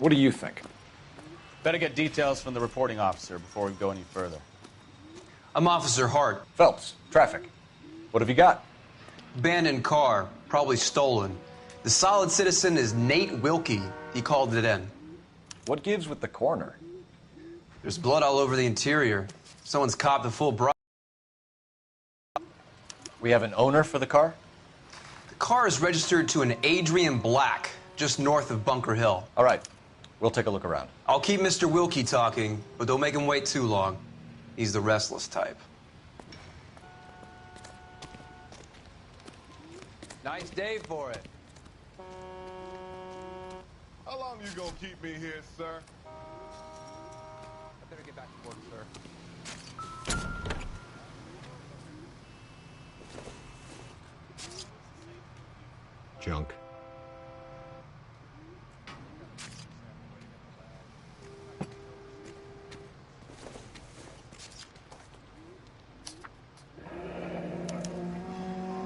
What do you think? Better get details from the reporting officer before we go any further. I'm Officer Hart. Phelps, traffic. What have you got? Abandoned car, probably stolen. The solid citizen is Nate Wilkie. He called it in. What gives with the coroner? There's blood all over the interior. Someone's copped the full bribe. We have an owner for the car? The car is registered to an Adrian Black, just north of Bunker Hill. All right, we'll take a look around. I'll keep Mr. Wilkie talking, but don't make him wait too long. He's the restless type. Nice day for it. How long you gonna keep me here, sir? I better get back to work, sir. Junk.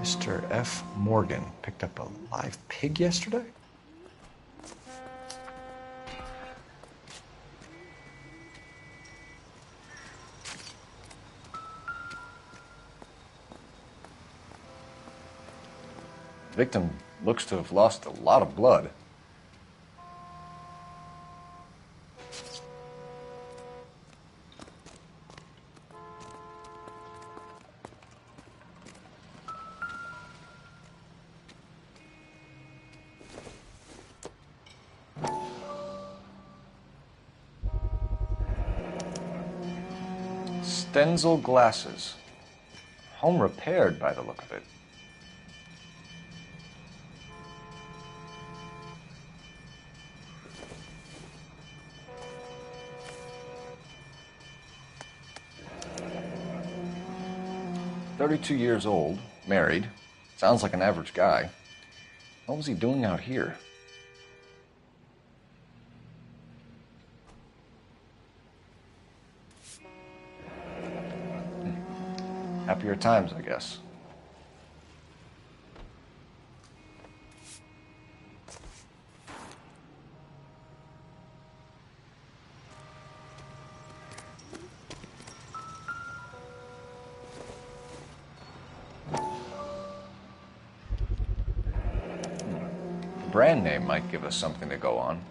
Mr. F. Morgan picked up a live pig yesterday? Victim looks to have lost a lot of blood. Stenzel glasses. Home repaired by the look of it. "32 years old, married. Sounds like an average guy. What was he doing out here?" Happier times, I guess. The brand name might give us something to go on.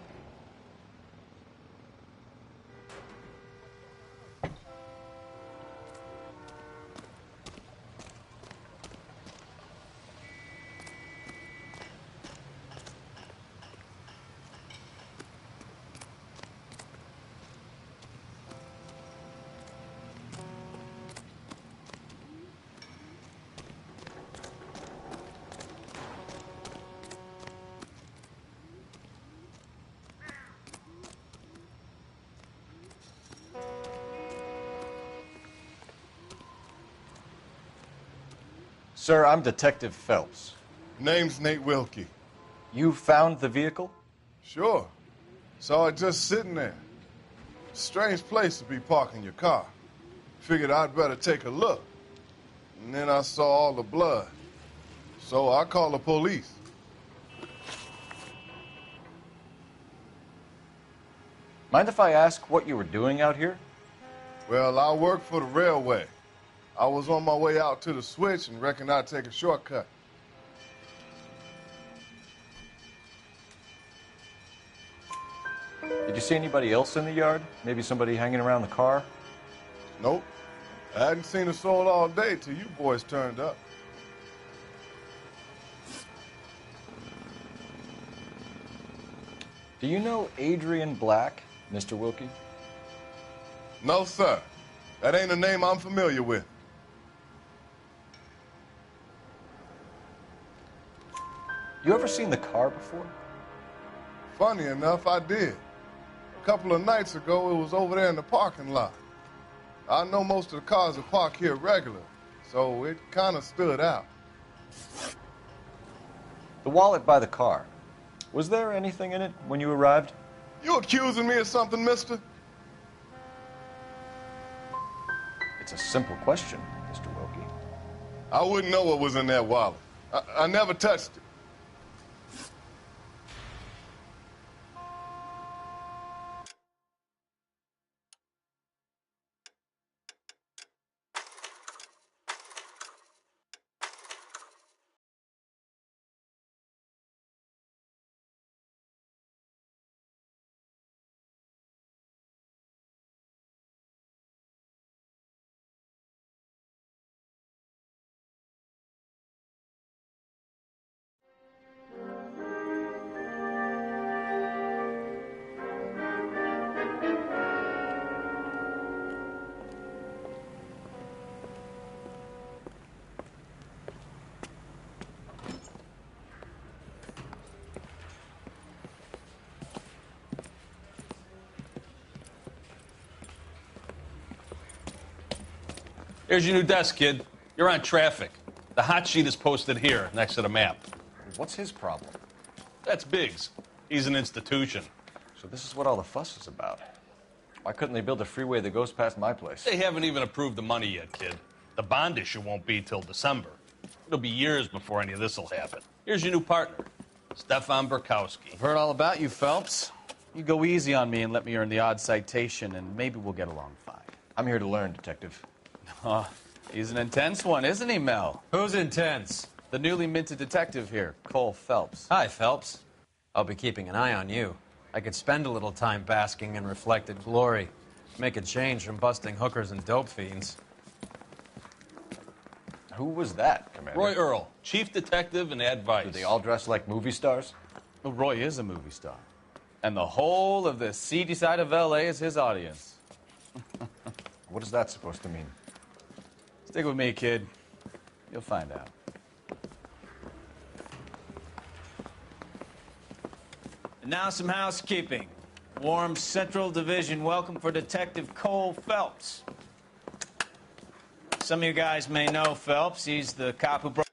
Sir, I'm Detective Phelps. Name's Nate Wilkie. You found the vehicle? Sure. Saw it just sitting there. Strange place to be parking your car. Figured I'd better take a look. And then I saw all the blood. So I called the police. Mind if I ask what you were doing out here? Well, I work for the railway. I was on my way out to the switch and reckoned I'd take a shortcut. Did you see anybody else in the yard? Maybe somebody hanging around the car? Nope. I hadn't seen a soul all day till you boys turned up. Do you know Adrian Black, Mr. Wilkie? No, sir. That ain't a name I'm familiar with. You ever seen the car before? Funny enough, I did. A couple of nights ago, it was over there in the parking lot. I know most of the cars are parked here regular, so it kind of stood out. The wallet by the car. Was there anything in it when you arrived? You accusing me of something, mister? It's a simple question, Mr. Wilkie. I wouldn't know what was in that wallet. I never touched it. Here's your new desk, kid. You're on traffic. The hot sheet is posted here, next to the map. What's his problem? That's Biggs. He's an institution. So this is what all the fuss is about. Why couldn't they build a freeway that goes past my place? They haven't even approved the money yet, kid. The bond issue won't be till December. It'll be years before any of this will happen. Here's your new partner, Stefan Burkowski. I've heard all about you, Phelps. You go easy on me and let me earn the odd citation, and maybe we'll get along fine. I'm here to learn, Detective. He's an intense one, isn't he, Mel? Who's intense? The newly minted detective here, Cole Phelps. Hi, Phelps. I'll be keeping an eye on you. I could spend a little time basking in reflected glory. Make a change from busting hookers and dope fiends. Who was that, Commander? Roy Earl, chief detective and advice. Do they all dress like movie stars? Well, Roy is a movie star. And the whole of the seedy side of L.A. is his audience. What is that supposed to mean? Stick with me, kid. You'll find out. And now some housekeeping. Warm Central Division welcome for Detective Cole Phelps. Some of you guys may know Phelps. He's the cop who broke...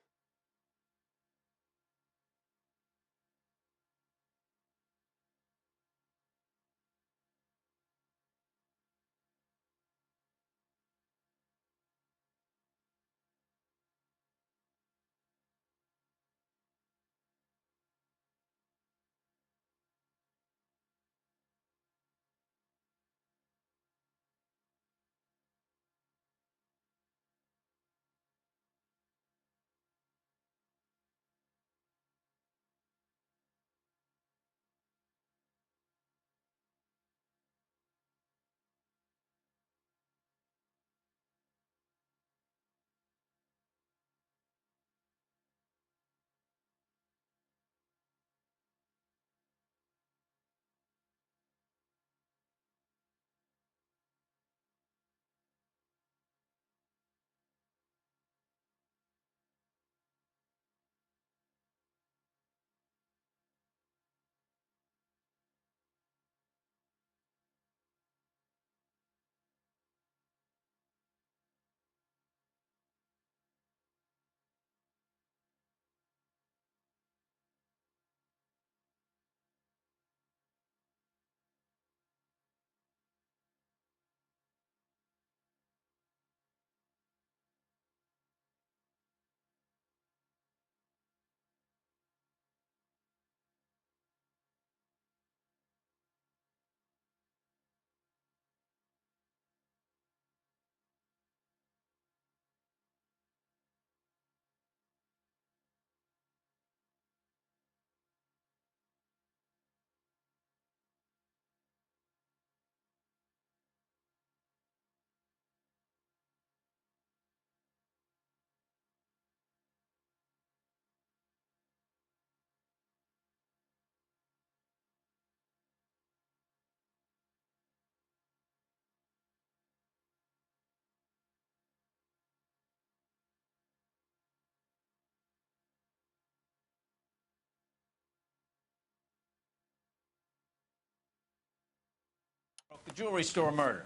The jewelry store murder.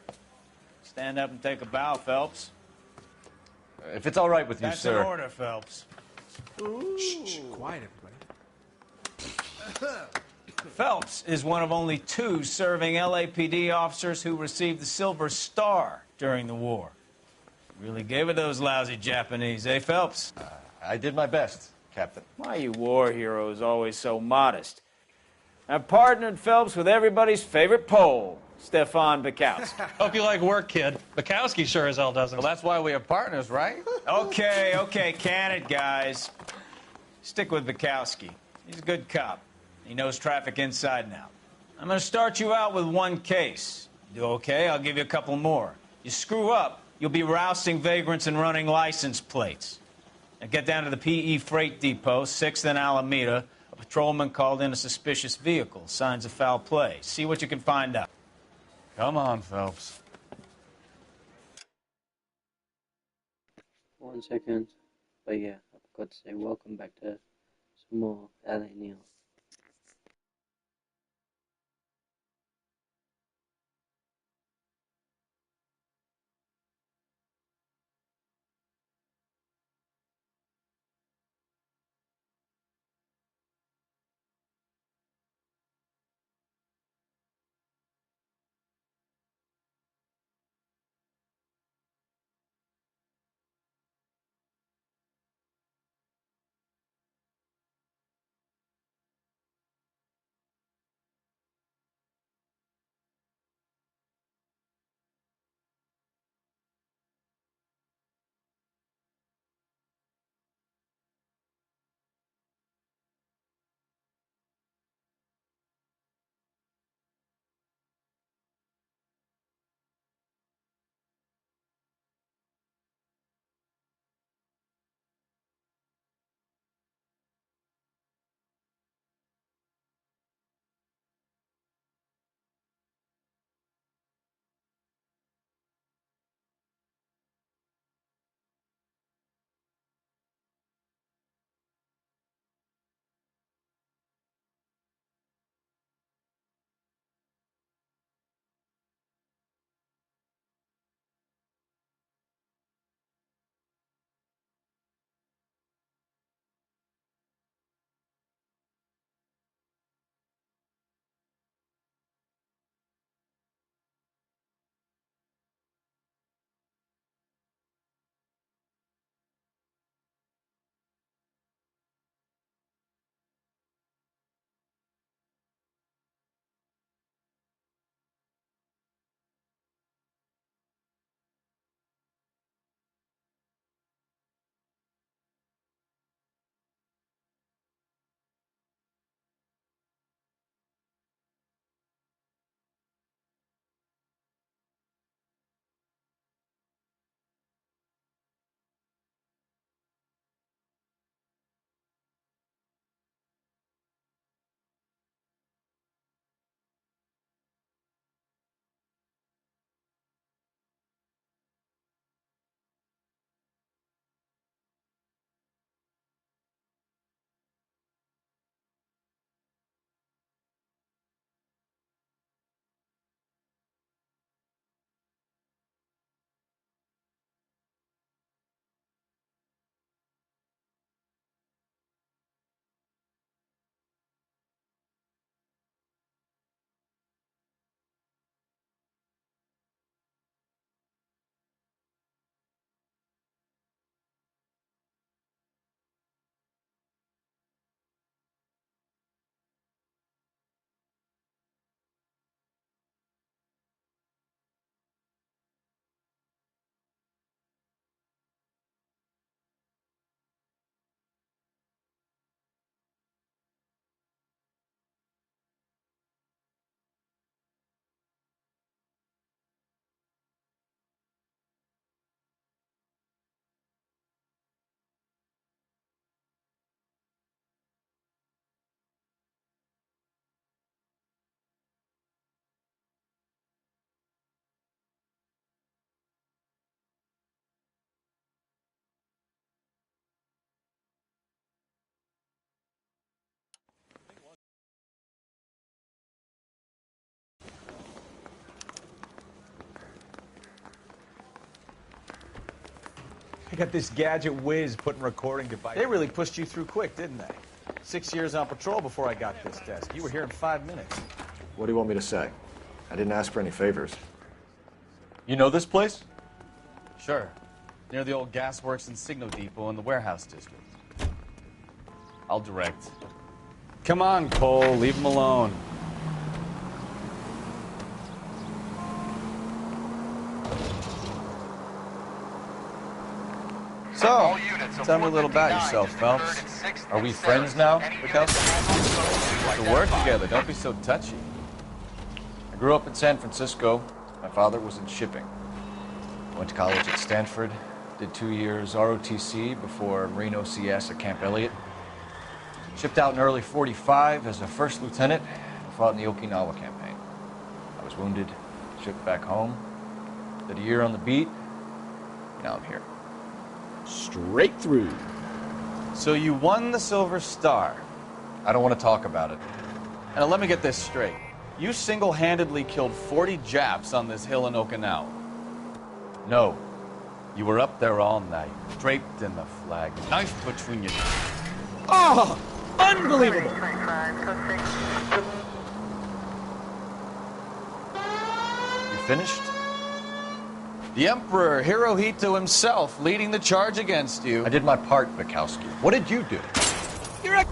Stand up and take a bow, Phelps. If it's all right with you, That's sir. an order, Phelps. Shh, quiet, everybody. Phelps is one of only 2 serving LAPD officers who received the Silver Star during the war. Really gave it those lousy Japanese, eh, Phelps? I did my best, Captain. Why you war heroes always so modest? I've partnered Phelps with everybody's favorite Pole, Stefan Burkowski. Hope you like work, kid. Bukowski sure as hell doesn't. Well, that's why we have partners, right? Okay, can it, guys. Stick with Burkowski. He's a good cop. He knows traffic inside and out. I'm going to start you out with 1 case. You do okay, I'll give you a couple more. You screw up, you'll be rousting vagrants and running license plates. Now get down to the PE Freight Depot, 6th and Alameda. A patrolman called in a suspicious vehicle. Signs of foul play. See what you can find out. Come on, Phelps. 1 second. But yeah, I forgot to say welcome back to some more LA Neil. I got this gadget whiz putting recording device. They really pushed you through quick, didn't they? 6 years on patrol before I got this desk. You were here in 5 minutes. What do you want me to say? I didn't ask for any favors. You know this place? Sure. Near the old gasworks and Signo Depot in the warehouse district. I'll direct. Come on, Cole. Leave him alone. So, tell me a little about yourself, Phelps. Are we friends now, Bukowski? We can work together. Don't be so touchy. I grew up in San Francisco. My father was in shipping. Went to college at Stanford. Did 2 years ROTC before Marine OCS at Camp Elliott. Shipped out in early '45 as a first lieutenant and fought in the Okinawa campaign. I was wounded, shipped back home. Did a year on the beat. Now I'm here. Straight through. So you won the Silver Star. I don't want to talk about it. And let me get this straight. You single-handedly killed 40 Japs on this hill in Okinawa. No. You were up there all night, draped in the flag, knife between your teeth. Oh, unbelievable. You finished? The Emperor Hirohito himself leading the charge against you. I did my part, Bukowski. What did you do? You're a...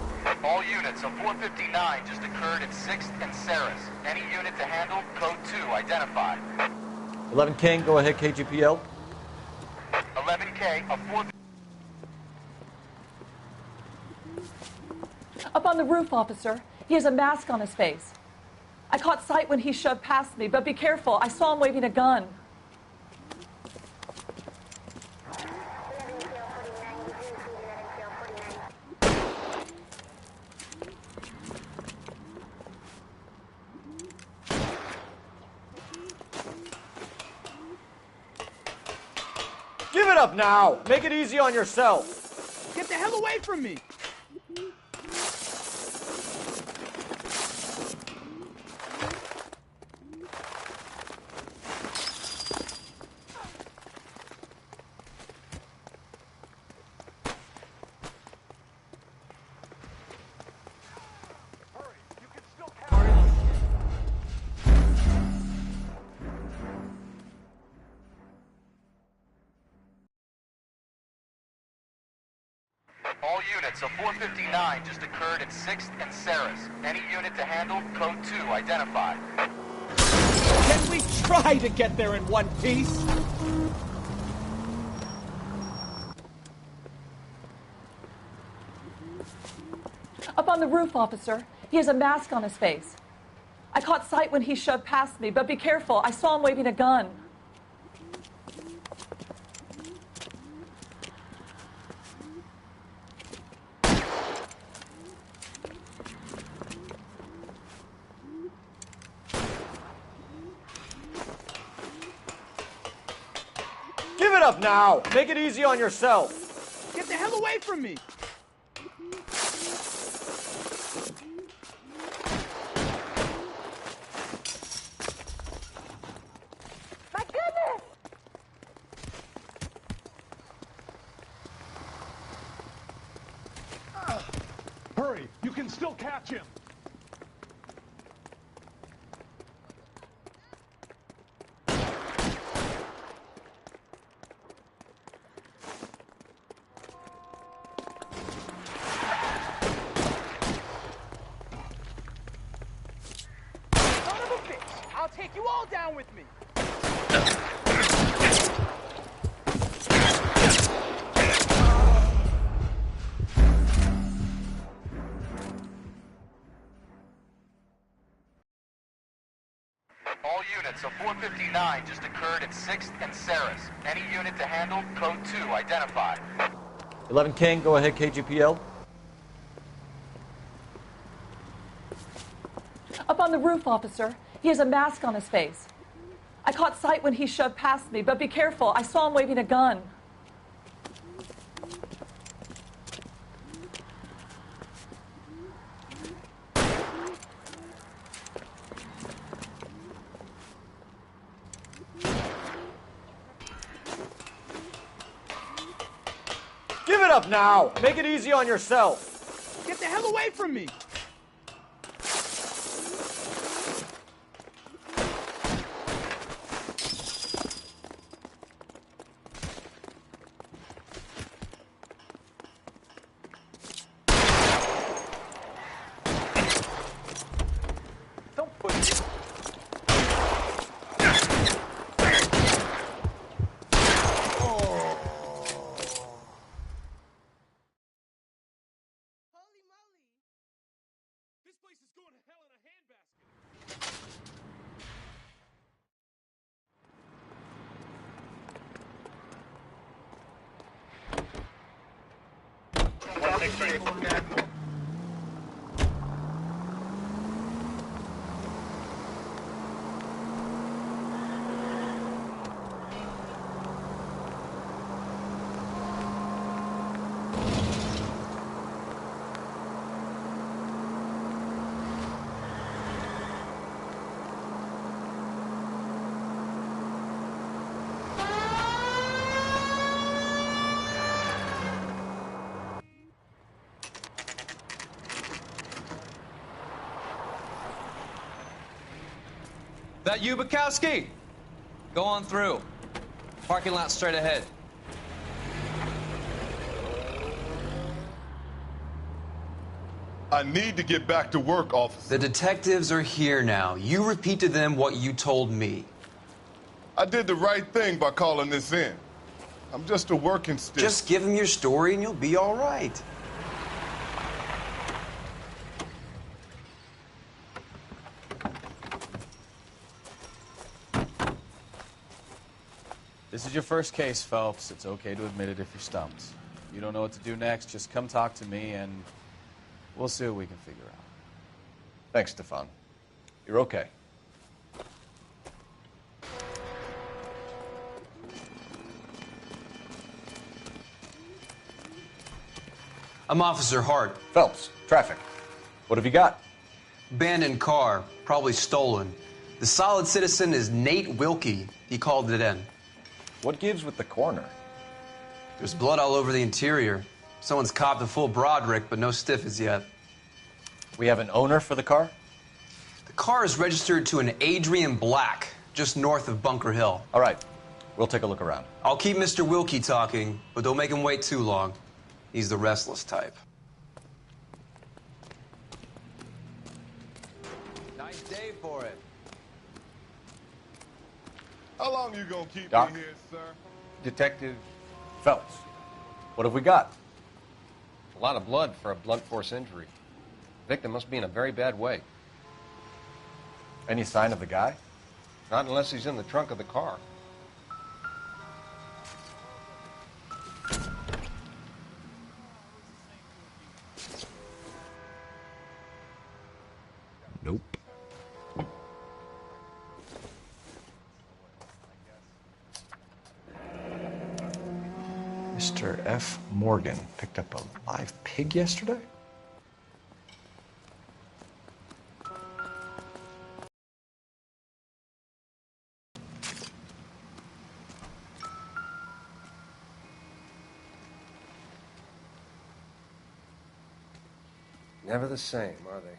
All units, a 459 just occurred at 6th and Saris. Any unit to handle, code 2 identified. 11 King, go ahead, KGPL. 11K, a 4... Up on the roof, officer. He has a mask on his face. I caught sight when he shoved past me, but be careful. I saw him waving a gun. Give it up now! Make it easy on yourself! Get the hell away from me! All units, a 459 just occurred at 6th and Saris. Any unit to handle, code 2 identified. Can we try to get there in one piece? Up on the roof, officer. He has a mask on his face. I caught sight when he shoved past me, but be careful. I saw him waving a gun. Give it up now! Make it easy on yourself! Get the hell away from me! My goodness! Hurry! You can still catch him! I'll take you all down with me. All units, a 459 just occurred at 6th and Saris. Any unit to handle, code 2 identified. 11 King, go ahead, KGPL. Up on the roof, officer. He has a mask on his face. I caught sight when he shoved past me, but be careful. I saw him waving a gun. it up now! Make it easy on yourself! Get the hell away from me! That you, Bukowski? Go on through. Parking lot straight ahead. I need to get back to work, officer. The detectives are here now. You repeat to them what you told me. I did the right thing by calling this in. I'm just a working stick. Just give them your story and you'll be all right. This is your first case, Phelps. It's okay to admit it if you're stumped. You don't know what to do next, just come talk to me and we'll see what we can figure out. Thanks, Stefan. You're okay. I'm Officer Hart. Phelps, traffic. What have you got? Abandoned car, probably stolen. The solid citizen is Nate Wilkie. He called it in. What gives with the coroner? There's blood all over the interior. Someone's copped a full Broderick, but no stiff as yet. We have an owner for the car? The car is registered to an Adrian Black, just north of Bunker Hill. All right. We'll take a look around. I'll keep Mr. Wilkie talking, but don't make him wait too long. He's the restless type. Nice day for it. How long you gonna keep Doc? me here, sir? Detective Phelps. What have we got? A lot of blood for a blunt force injury. Victim must be in a very bad way. Any sign of the guy? Not unless he's in the trunk of the car. Nope. Mr. F. Morgan picked up a live pig yesterday? Never the same, are they?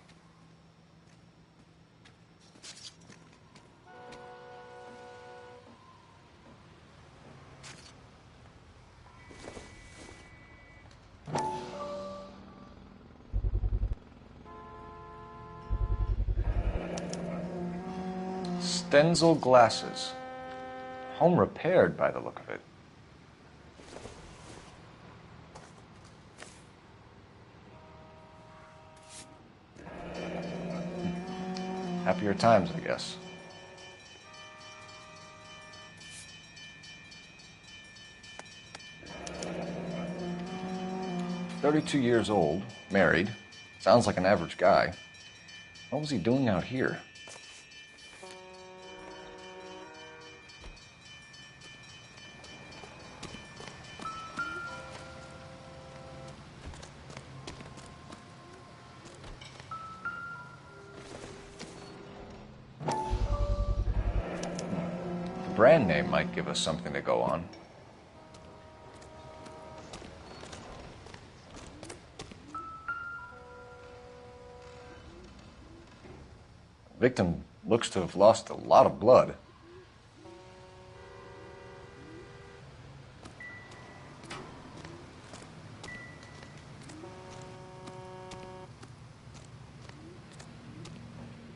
Stenzel glasses. Home repaired by the look of it. Happier times, I guess. "32 years old, married. Sounds like an average guy. What was he doing out here?" Brand name might give us something to go on. Victim looks to have lost a lot of blood.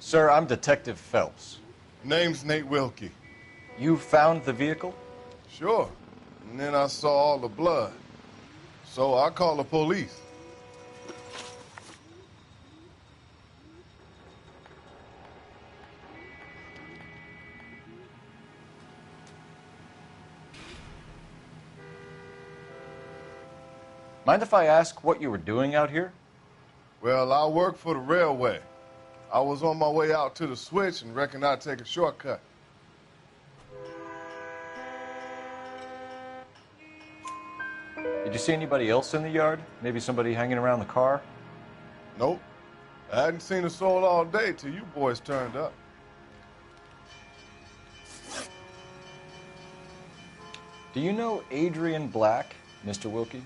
Sir, I'm Detective Phelps. Name's Nate Wilkie. You found the vehicle? Sure. And then I saw all the blood. So I called the police. Mind if I ask what you were doing out here? Well, I work for the railway. I was on my way out to the switch and reckoned I'd take a shortcut. Did you see anybody else in the yard? Maybe somebody hanging around the car? Nope. I hadn't seen a soul all day till you boys turned up. Do you know Adrian Black, Mr. Wilkie?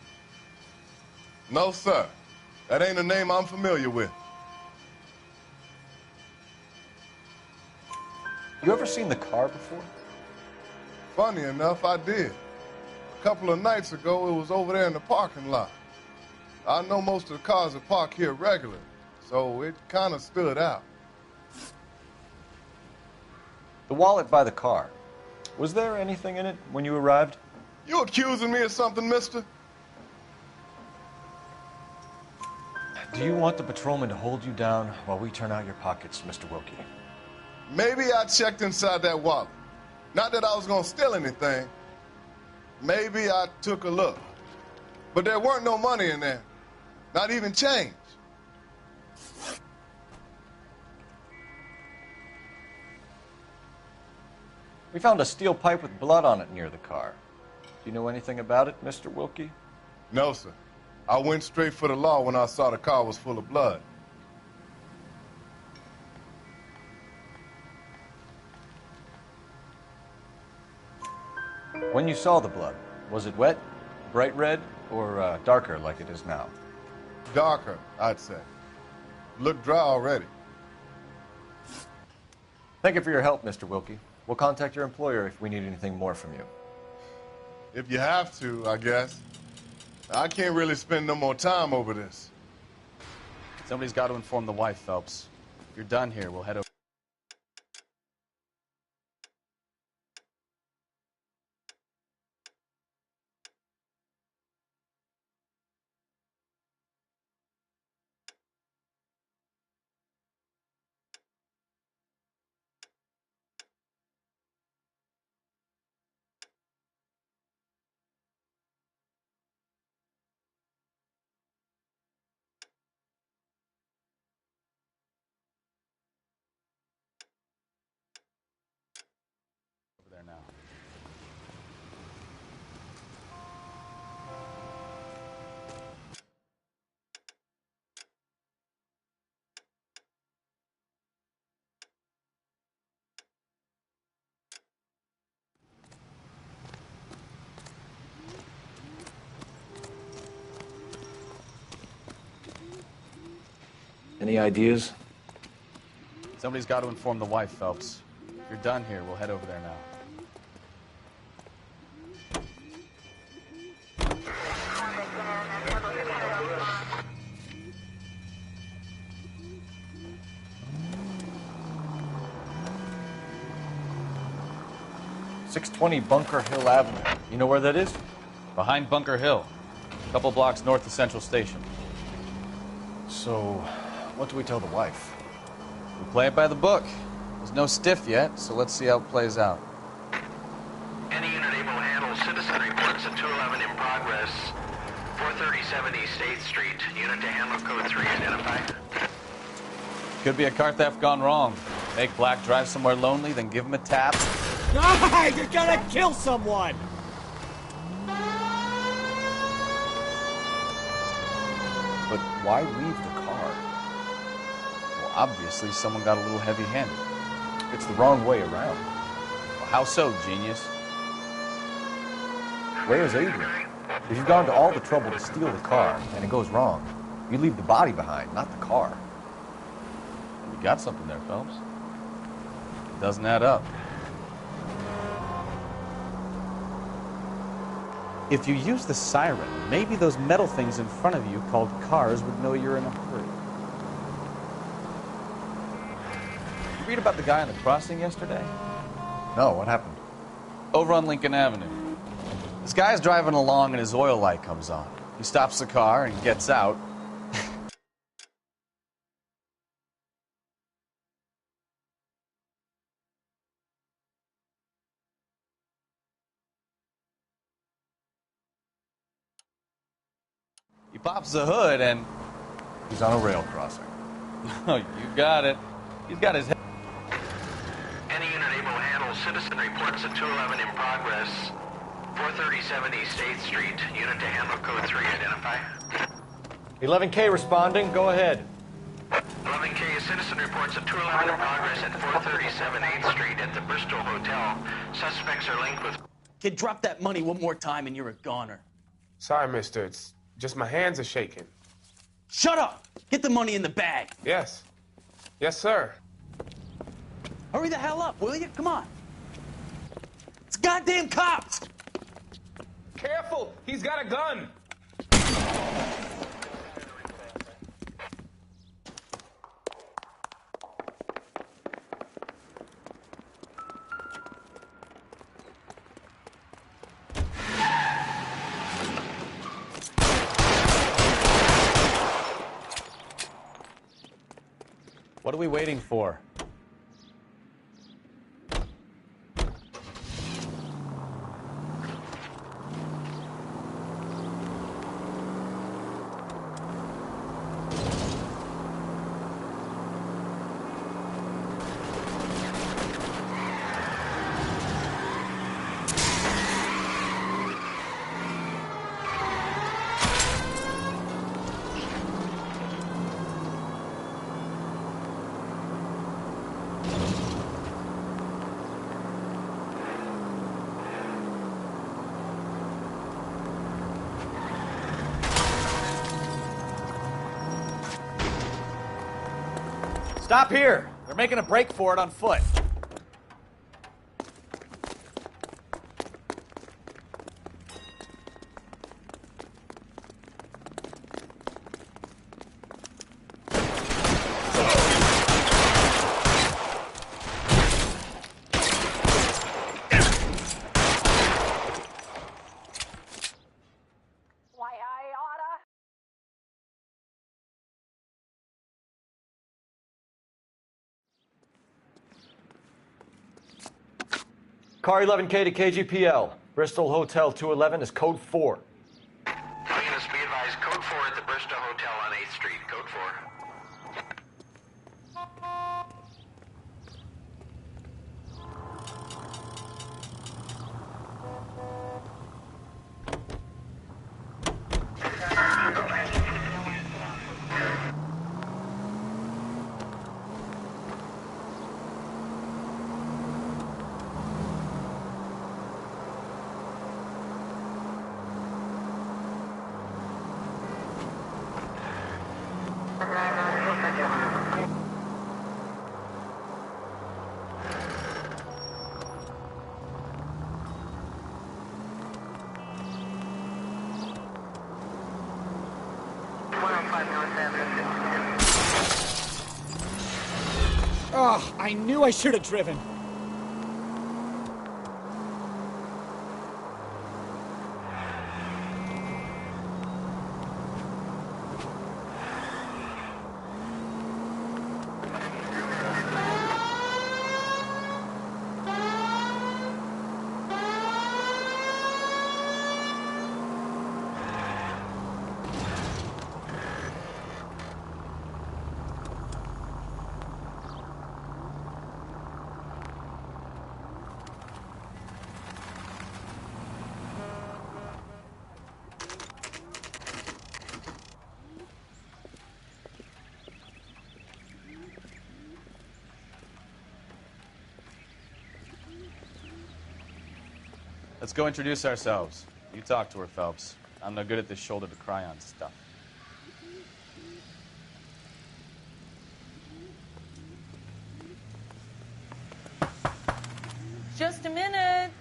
No, sir. That ain't a name I'm familiar with. You ever seen the car before? Funny enough, I did. A couple of nights ago, it was over there in the parking lot. I know most of the cars are parked here regularly, so it kind of stood out. The wallet by the car. Was there anything in it when you arrived? You accusing me of something, mister? Do you want the patrolman to hold you down while we turn out your pockets, Mr. Wilkie? Maybe I checked inside that wallet. Not that I was going to steal anything. Maybe I took a look. But there weren't no money in there. Not even change. We found a steel pipe with blood on it near the car. Do you know anything about it, Mr. Wilkie? No, sir. I went straight for the law when I saw the car was full of blood. When you saw the blood, was it wet, bright red, or darker like it is now? Darker, I'd say. Looked dry already. Thank you for your help, Mr. Wilkie. We'll contact your employer if we need anything more from you. If you have to, I guess. I can't really spend no more time over this. Somebody's got to inform the wife, Phelps. If you're done here, we'll head over. There now. Any ideas? Somebody's got to inform the wife, Phelps. If you're done here, we'll head over there now. .620 Bunker Hill Avenue. You know where that is? Behind Bunker Hill. A couple blocks north of Central Station. So, what do we tell the wife? We play it by the book. There's no stiff yet, so let's see how it plays out. Any unit able to handle citizen reports at 211 in progress. 437 East 8th Street. Unit to handle code 3 identified. Could be a car theft gone wrong. Make Black drive somewhere lonely, then give him a tap. Ah, you're gonna kill someone! But why leave the car? Well, obviously someone got a little heavy-handed. It's the wrong way around. Well, how so, genius? Where is Adrian? If you've gone to all the trouble to steal the car, and it goes wrong, you leave the body behind, not the car. You got something there, Phelps. Doesn't add up. If you use the siren, maybe those metal things in front of you called cars would know you're in a hurry. You read about the guy on the crossing yesterday? No, what happened? Over on Lincoln Avenue. This guy's driving along and his oil light comes on. He stops the car and gets out. He pops the hood and... He's on a rail crossing. Oh, you got it. He's got his head... Any unit able to handle citizen reports at 211 in progress. 437 East 8th Street. Unit to handle code 3. Identify. 11K responding. Go ahead. 11K, citizen reports at 211 in progress at 437 8th Street at the Bristol Hotel. Suspects are linked with... Kid, drop that money one more time and you're a goner. Sorry, mister. It's just my hands are shaking. Shut up! Get the money in the bag. Yes. Yes, sir. Hurry the hell up, will you? Come on. It's goddamn cops! Careful! He's got a gun! What are we waiting for? Stop here! They're making a break for it on foot. Car 11K to KGPL. Bristol Hotel 211 is code 4. Units be advised, code 4 at the Bristol Hotel on 8th Street. Code 4. Oh, I knew I should have driven. Let's go introduce ourselves. You talk to her, Phelps. I'm no good at this shoulder to cry on stuff. Just a minute.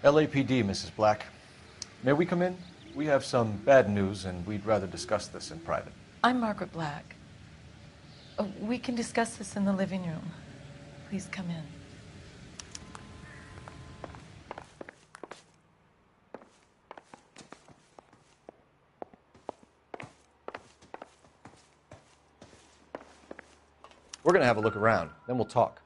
LAPD, Mrs. Black. May we come in? We have some bad news, and we'd rather discuss this in private. I'm Margaret Black. We can discuss this in the living room. Please come in. We're going to have a look around, then we'll talk.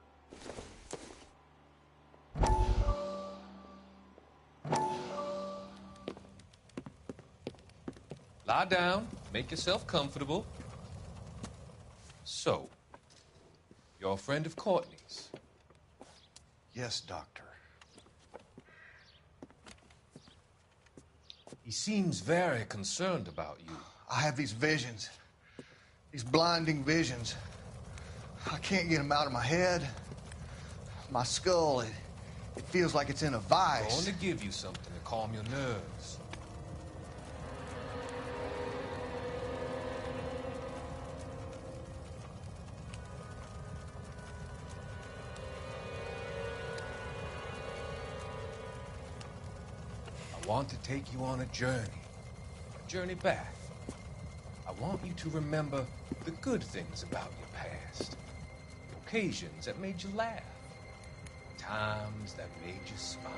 Lie down, make yourself comfortable. So, you're a friend of Courtney's? Yes, Doctor. He seems very concerned about you. I have these visions, these blinding visions. I can't get them out of my head. My skull, it feels like it's in a vice. I'm going to give you something to calm your nerves. I want to take you on a journey back. I want you to remember the good things about your past, the occasions that made you laugh, times that made you smile.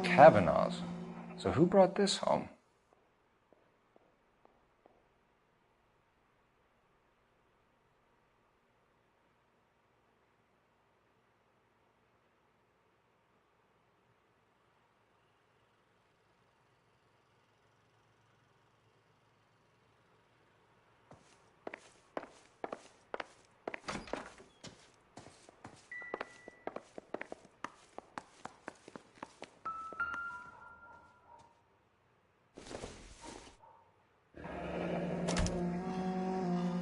Kavanaugh's. So who brought this home?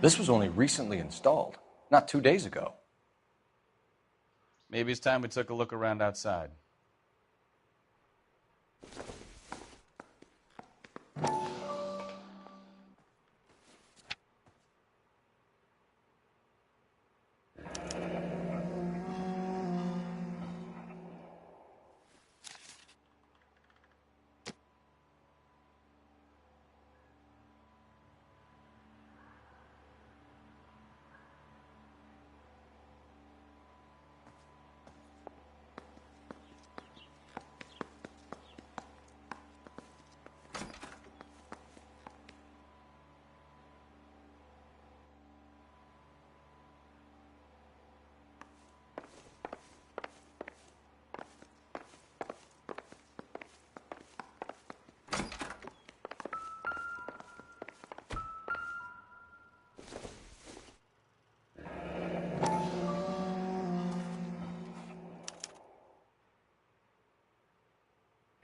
This was only recently installed, not 2 days ago. Maybe it's time we took a look around outside.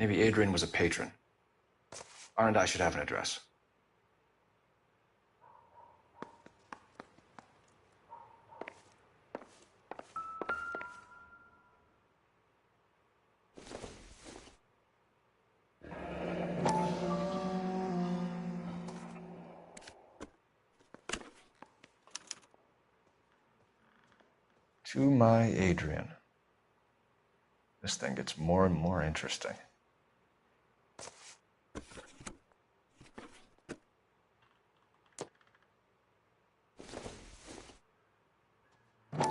Maybe Adrian was a patron. R&I should have an address. To my Adrian. This thing gets more and more interesting.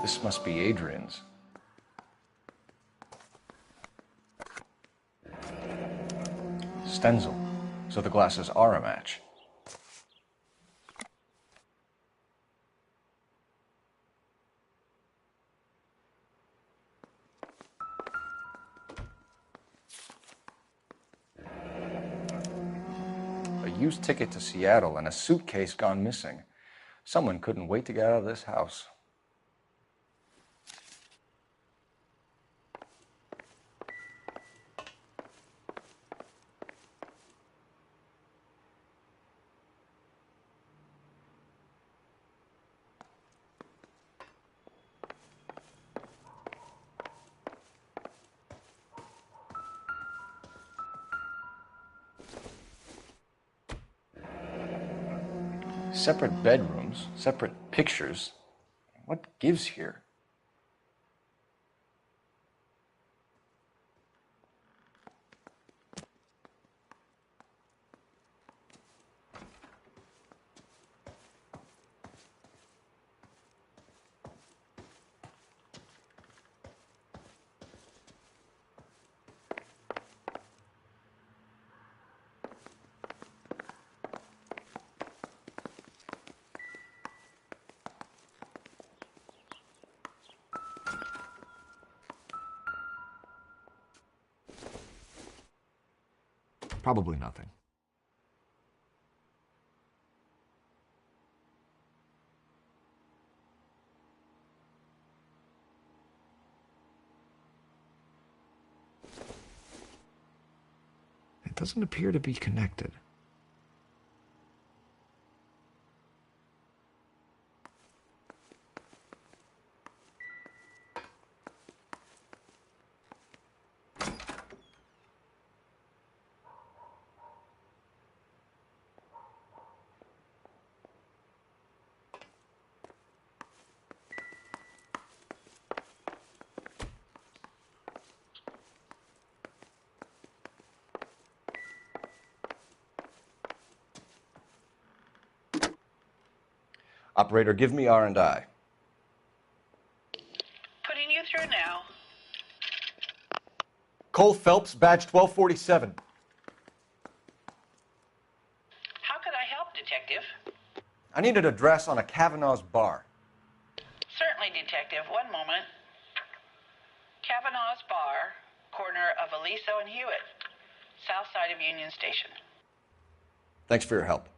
This must be Adrian's. Stenzel. So the glasses are a match. A used ticket to Seattle and a suitcase gone missing. Someone couldn't wait to get out of this house. Separate bedrooms, separate pictures. What gives here? Probably nothing. It doesn't appear to be connected. Operator, give me R&I. Putting you through now. Cole Phelps, badge 1247. How could I help, Detective? I need an address on a Kavanaugh's bar. Certainly, Detective. One moment. Kavanaugh's Bar, corner of Aliso and Hewitt, south side of Union Station. Thanks for your help.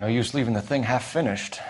No use leaving the thing half finished.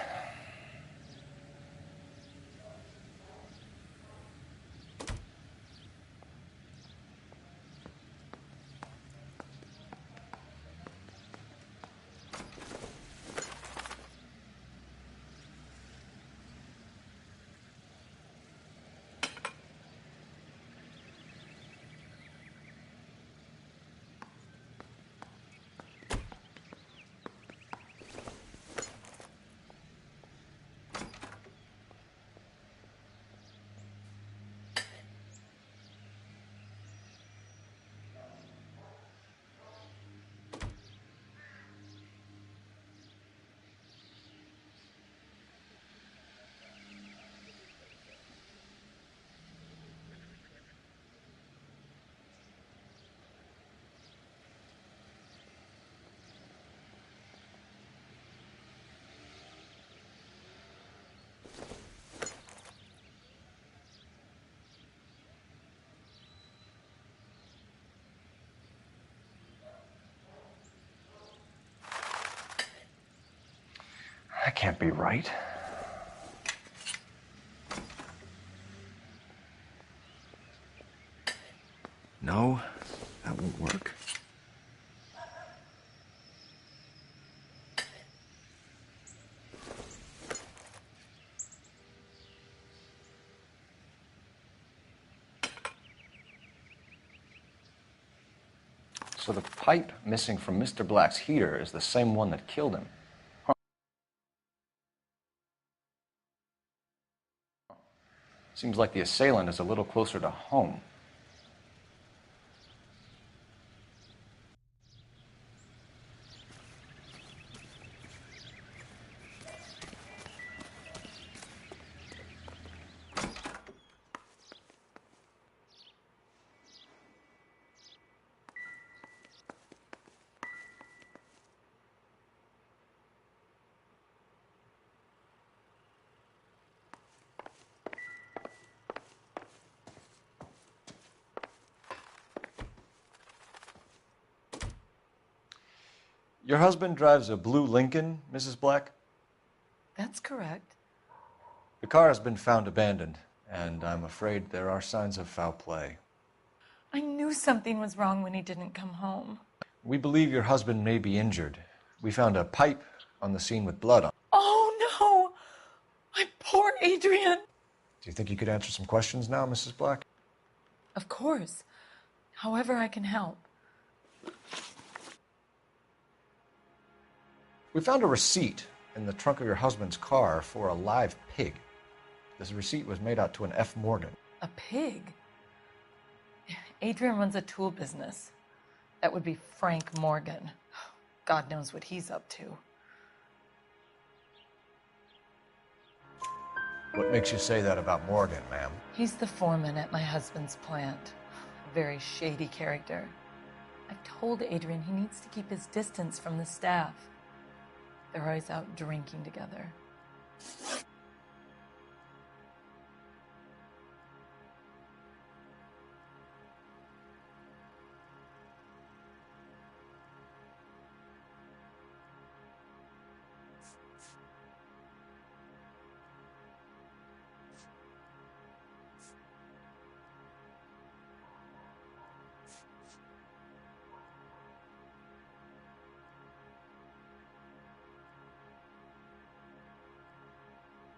can't be right. No, that won't work. So the pipe missing from Mr. Black's heater is the same one that killed him. Huh. Seems like the assailant is a little closer to home. Your husband drives a blue Lincoln, Mrs. Black? That's correct. The car has been found abandoned, and I'm afraid there are signs of foul play. I knew something was wrong when he didn't come home. We believe your husband may be injured. We found a pipe on the scene with blood on it. Oh, no! My poor Adrian! Do you think you could answer some questions now, Mrs. Black? Of course. However I can help. We found a receipt in the trunk of your husband's car for a live pig. This receipt was made out to an F. Morgan. A pig? Adrian runs a tool business. That would be Frank Morgan. God knows what he's up to. What makes you say that about Morgan, ma'am? He's the foreman at my husband's plant. A very shady character. I've told Adrian he needs to keep his distance from the staff. They're always out drinking together.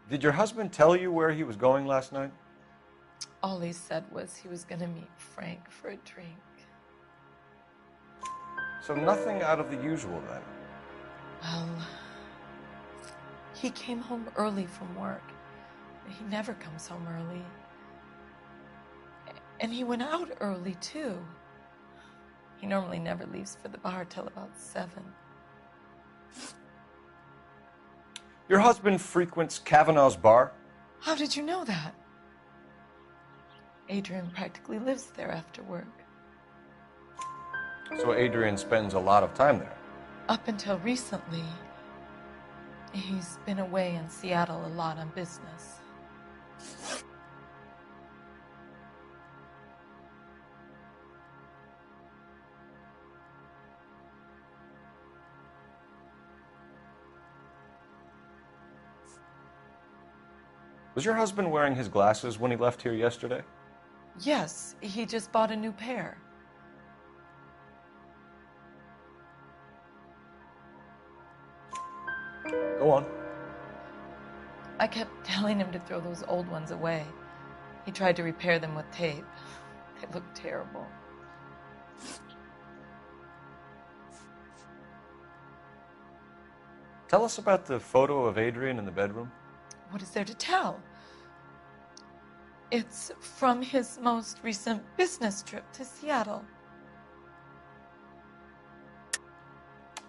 Did your husband tell you where he was going last night? All he said was he was going to meet Frank for a drink. So nothing out of the usual then? Well, he came home early from work. He never comes home early. And he went out early, too. He normally never leaves for the bar till about 7. Your husband frequents Kavanaugh's bar? How did you know that? Adrian practically lives there after work. So Adrian spends a lot of time there? Up until recently, he's been away in Seattle a lot on business. Was your husband wearing his glasses when he left here yesterday? Yes, he just bought a new pair. Go on. I kept telling him to throw those old ones away. He tried to repair them with tape. They looked terrible. Tell us about the photo of Adrian in the bedroom. What is there to tell? It's from his most recent business trip to Seattle.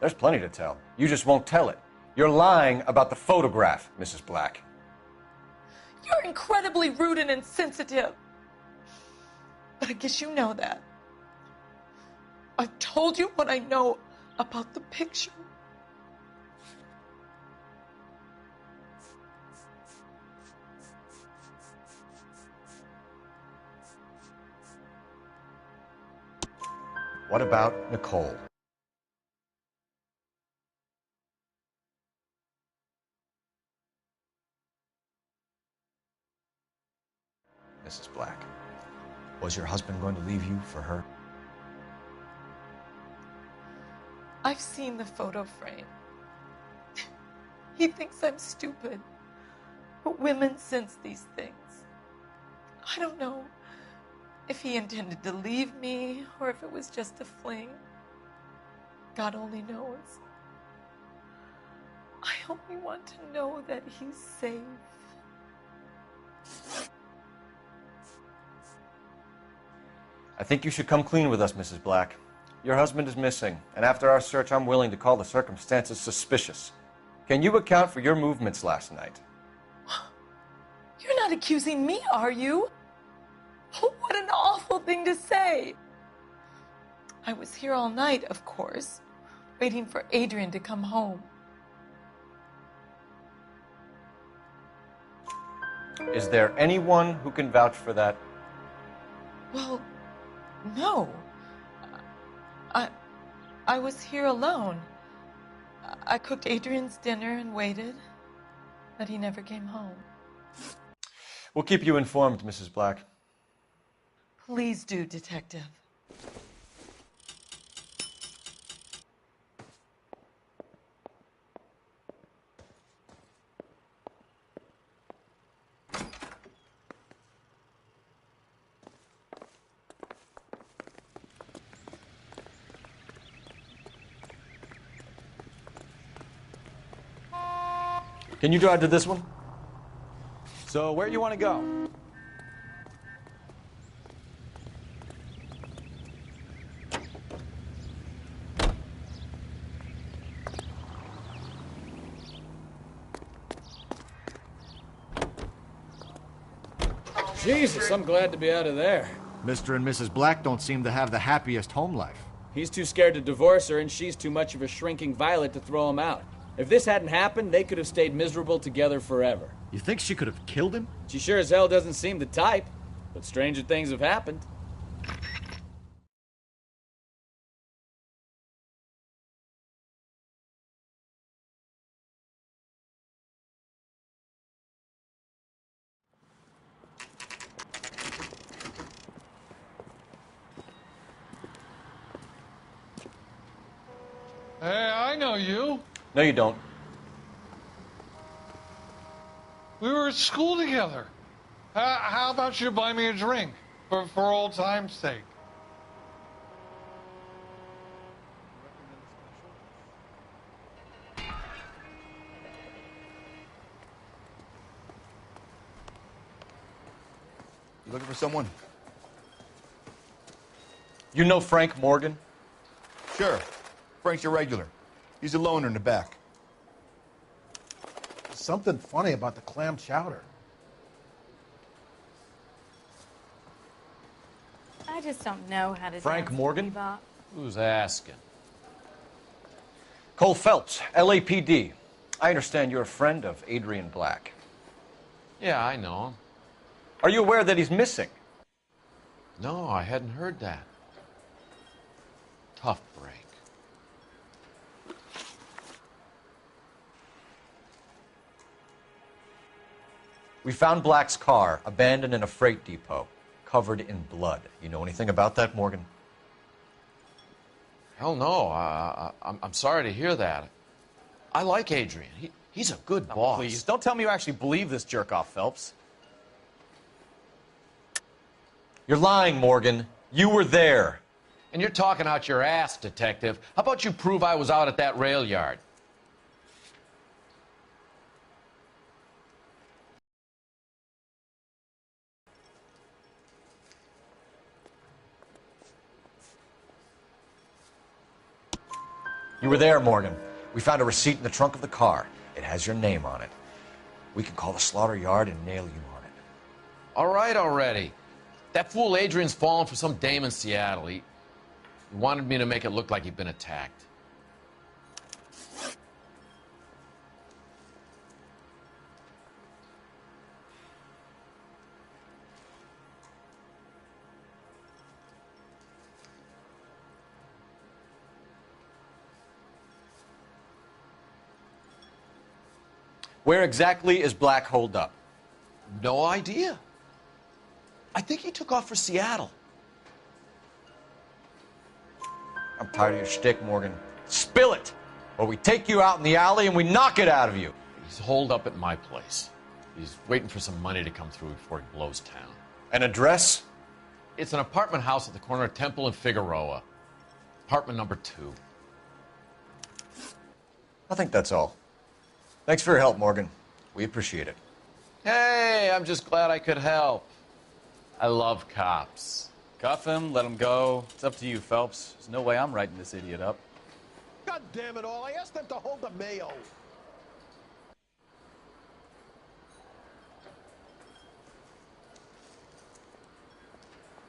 There's plenty to tell. You just won't tell it. You're lying about the photograph, Mrs. Black. You're incredibly rude and insensitive. But I guess you know that. I've told you what I know about the picture. What about Nicole? Mrs. Black? Was your husband going to leave you for her? I've seen the photo frame. He thinks I'm stupid. But women sense these things. I don't know if he intended to leave me or if it was just a fling. God only knows. I only want to know that he's safe. I think you should come clean with us, Mrs. Black. Your husband is missing, and after our search, I'm willing to call the circumstances suspicious. Can you account for your movements last night? You're not accusing me, are you? What an awful thing to say. I was here all night, of course, waiting for Adrian to come home. Is there anyone who can vouch for that? Well, no. I was here alone. I cooked Adrian's dinner and waited, but he never came home. We'll keep you informed, Mrs. Black. Please do, Detective. Can you drive to this one? So where do you want to go? Jesus, I'm glad to be out of there. Mr. and Mrs. Black don't seem to have the happiest home life. He's too scared to divorce her, and she's too much of a shrinking violet to throw him out. If this hadn't happened, they could have stayed miserable together forever. You think she could have killed him? She sure as hell doesn't seem the type, but stranger things have happened. Hey, I know you. No, you don't. We were at school together. How about you buy me a drink for old time's sake? You looking for someone? You know Frank Morgan? Sure. Frank's your regular. He's a loner in the back. Something funny about the clam chowder. I just don't know how to Frank dance Morgan? bebop. Who's asking? Cole Phelps, LAPD. I understand you're a friend of Adrian Black. Yeah, I know him. Are you aware that he's missing? No, I hadn't heard that. Tough break. We found Black's car, abandoned in a freight depot, covered in blood. You know anything about that, Morgan? Hell no. I'm sorry to hear that. I like Adrian. He's a good boss. Please, don't tell me you actually believe this jerk-off, Phelps. You're lying, Morgan. You were there. And you're talking out your ass, Detective. How about you prove I was out at that rail yard? You were there, Morgan. We found a receipt in the trunk of the car. It has your name on it. We can call the slaughter yard and nail you on it. All right already. That fool Adrian's fallen for some dame in Seattle. He wanted me to make it look like he'd been attacked. Where exactly is Black holed up? No idea. I think he took off for Seattle. I'm tired of your shtick, Morgan. Spill it, or we take you out in the alley and we knock it out of you. He's holed up at my place. He's waiting for some money to come through before he blows town. An address? It's an apartment house at the corner of Temple and Figueroa. Apartment number 2. I think that's all. Thanks for your help, Morgan. We appreciate it. Hey, I'm just glad I could help. I love cops. Cuff him, let him go. It's up to you, Phelps. There's no way I'm writing this idiot up. God damn it all, I asked them to hold the mayo.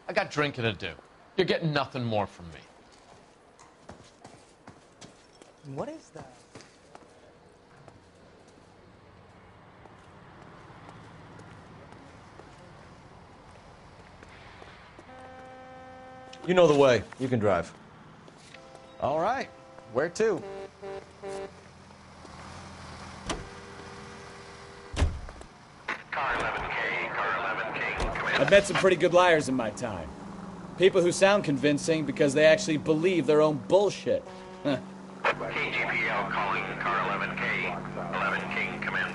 I got drinking to do. You're getting nothing more from me. What is that? You know the way. You can drive. All right. Where to? Car 11K, car 11K, come in. I've met some pretty good liars in my time. People who sound convincing because they actually believe their own bullshit. Huh. KGPL calling car 11K. 11K, come in.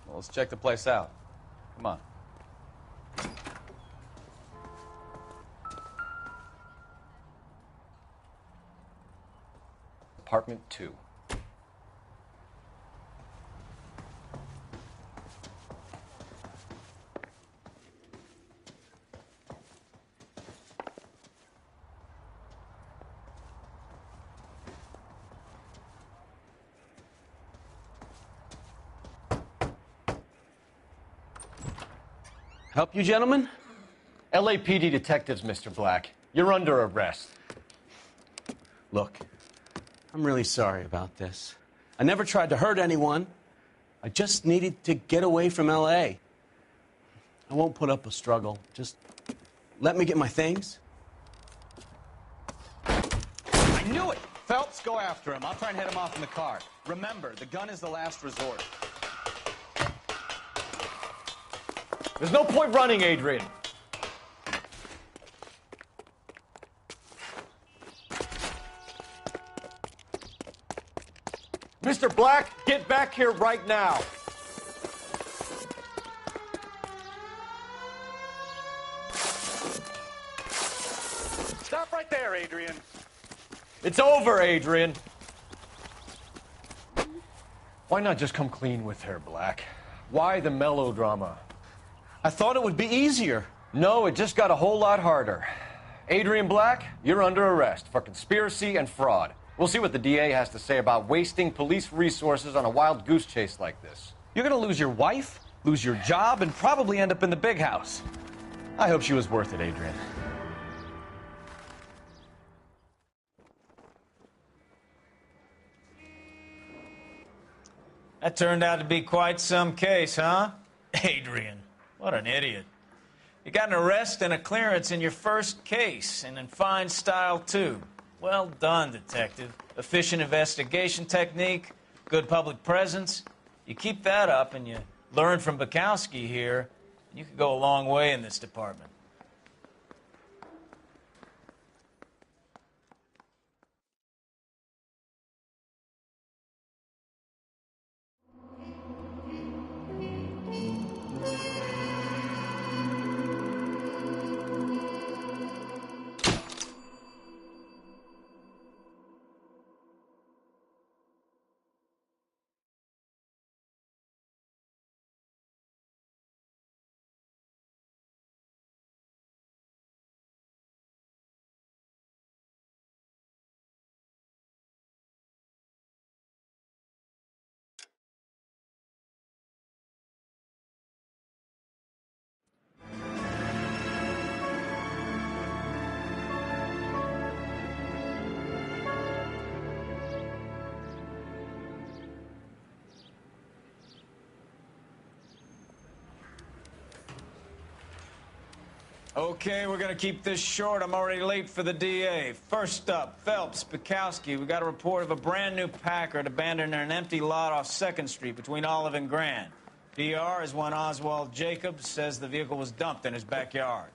Well, let's check the place out. Come on. Apartment 2. Help you, gentlemen? LAPD detectives, Mr. Black. You're under arrest. Look, I'm really sorry about this. I never tried to hurt anyone. I just needed to get away from L.A. I won't put up a struggle. Just let me get my things. I knew it! Phelps, go after him. I'll try and head him off in the car. Remember, the gun is the last resort. There's no point running, Adrian. Mr. Black, get back here right now. Stop right there, Adrian. It's over, Adrian. Why not just come clean with her, Black? Why the melodrama? I thought it would be easier. No, it just got a whole lot harder. Adrian Black, you're under arrest for conspiracy and fraud. We'll see what the DA has to say about wasting police resources on a wild goose chase like this. You're gonna lose your wife, lose your job, and probably end up in the big house. I hope she was worth it, Adrian. That turned out to be quite some case, huh? Adrian, what an idiot. You got an arrest and a clearance in your first case, and in fine style, too. Well done, detective. Efficient investigation technique, good public presence. You keep that up and you learn from Bukowski here, and you could go a long way in this department. Okay, we're gonna keep this short. I'm already late for the DA. First up, Phelps, Bukowski. We got a report of a brand new Packard abandoned in an empty lot off 2nd Street between Olive and Grand. PR is one Oswald Jacobs says the vehicle was dumped in his backyard.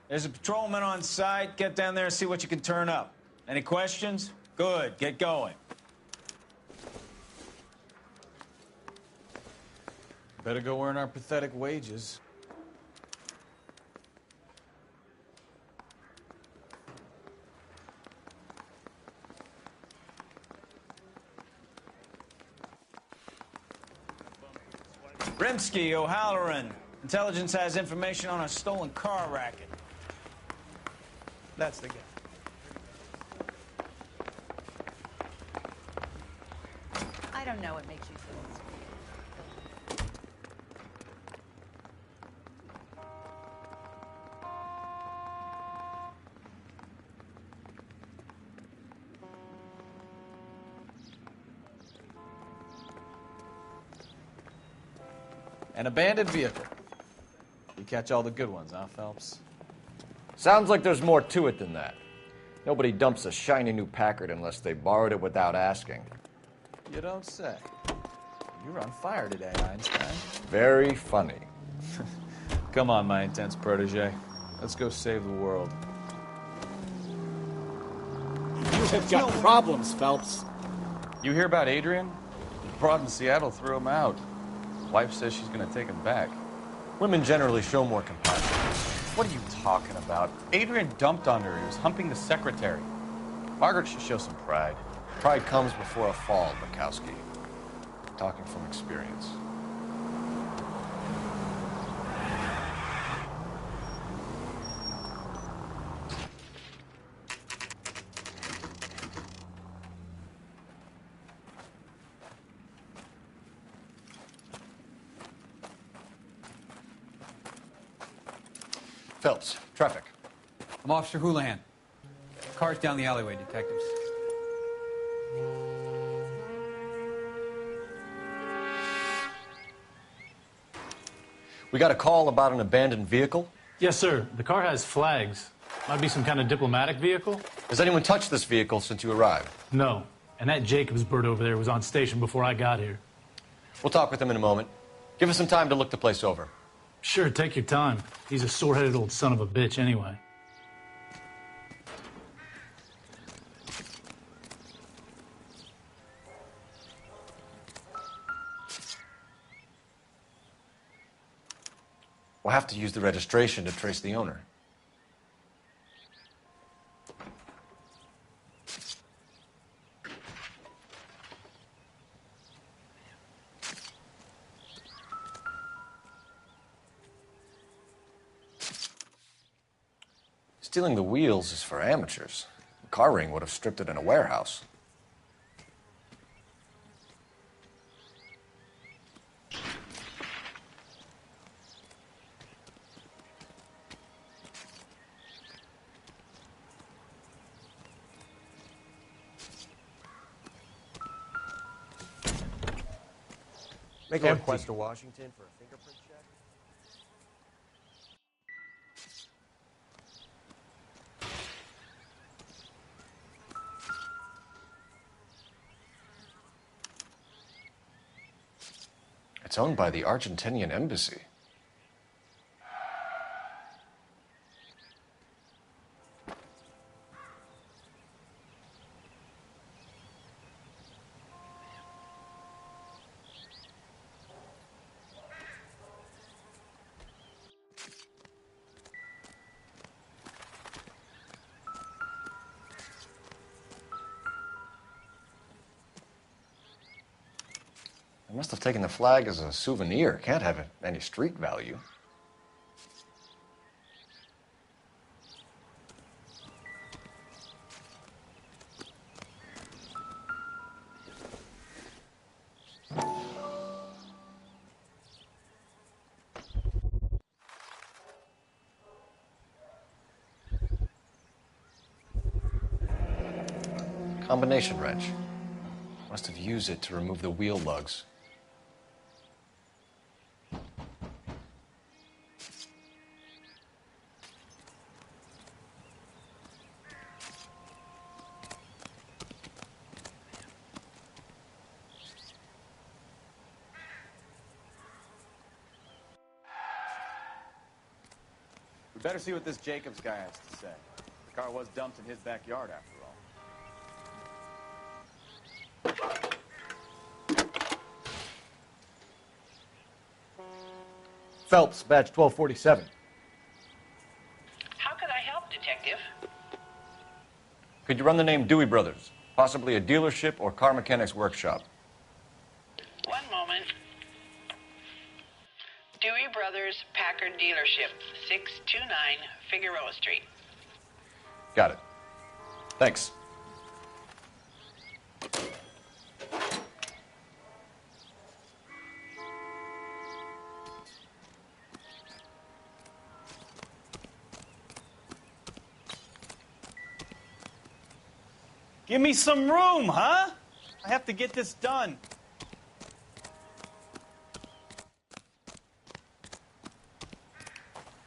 There's a patrolman on site. Get down there and see what you can turn up. Any questions? Good, get going. Better go earn our pathetic wages. Rimsky, O'Halloran. Intelligence has information on a stolen car racket. That's the guy. I don't know what makes you feel this way. An abandoned vehicle. You catch all the good ones, huh, Phelps? Sounds like there's more to it than that. Nobody dumps a shiny new Packard unless they borrowed it without asking. You don't say. You're on fire today, Einstein. Very funny. Come on, my intense protege. Let's go save the world. You have got problems, Phelps. You hear about Adrian? The broad in Seattle threw him out. Wife says she's gonna take him back. Women generally show more compassion. What are you talking about? Adrian dumped on her. He was humping the secretary. Margaret should show some pride. Pride comes before a fall, Bukowski. Talking from experience. Phelps, traffic. I'm Officer Houlihan. Car's down the alleyway, detectives. We got a call about an abandoned vehicle. Yes, sir. The car has flags. Might be some kind of diplomatic vehicle. Has anyone touched this vehicle since you arrived? No. And that Jacobs bird over there was on station before I got here. We'll talk with him in a moment. Give us some time to look the place over. Sure, take your time. He's a sore-headed old son of a bitch anyway. We'll have to use the registration to trace the owner. Stealing the wheels is for amateurs. The car ring would have stripped it in a warehouse. Make a request to Washington for a fingerprint check. It's owned by the Argentinian embassy. They must have taken the flag as a souvenir. Can't have any street value. Combination wrench. Must have used it to remove the wheel lugs. We better see what this Jacobs guy has to say. The car was dumped in his backyard, after all. Phelps, badge 1247. How could I help, Detective? Could you run the name Dewey Brothers? Possibly a dealership or car mechanics workshop. One moment. Dewey Brothers Packard Dealership, 629 Figueroa Street. Got it. Thanks. Give me some room, huh? I have to get this done.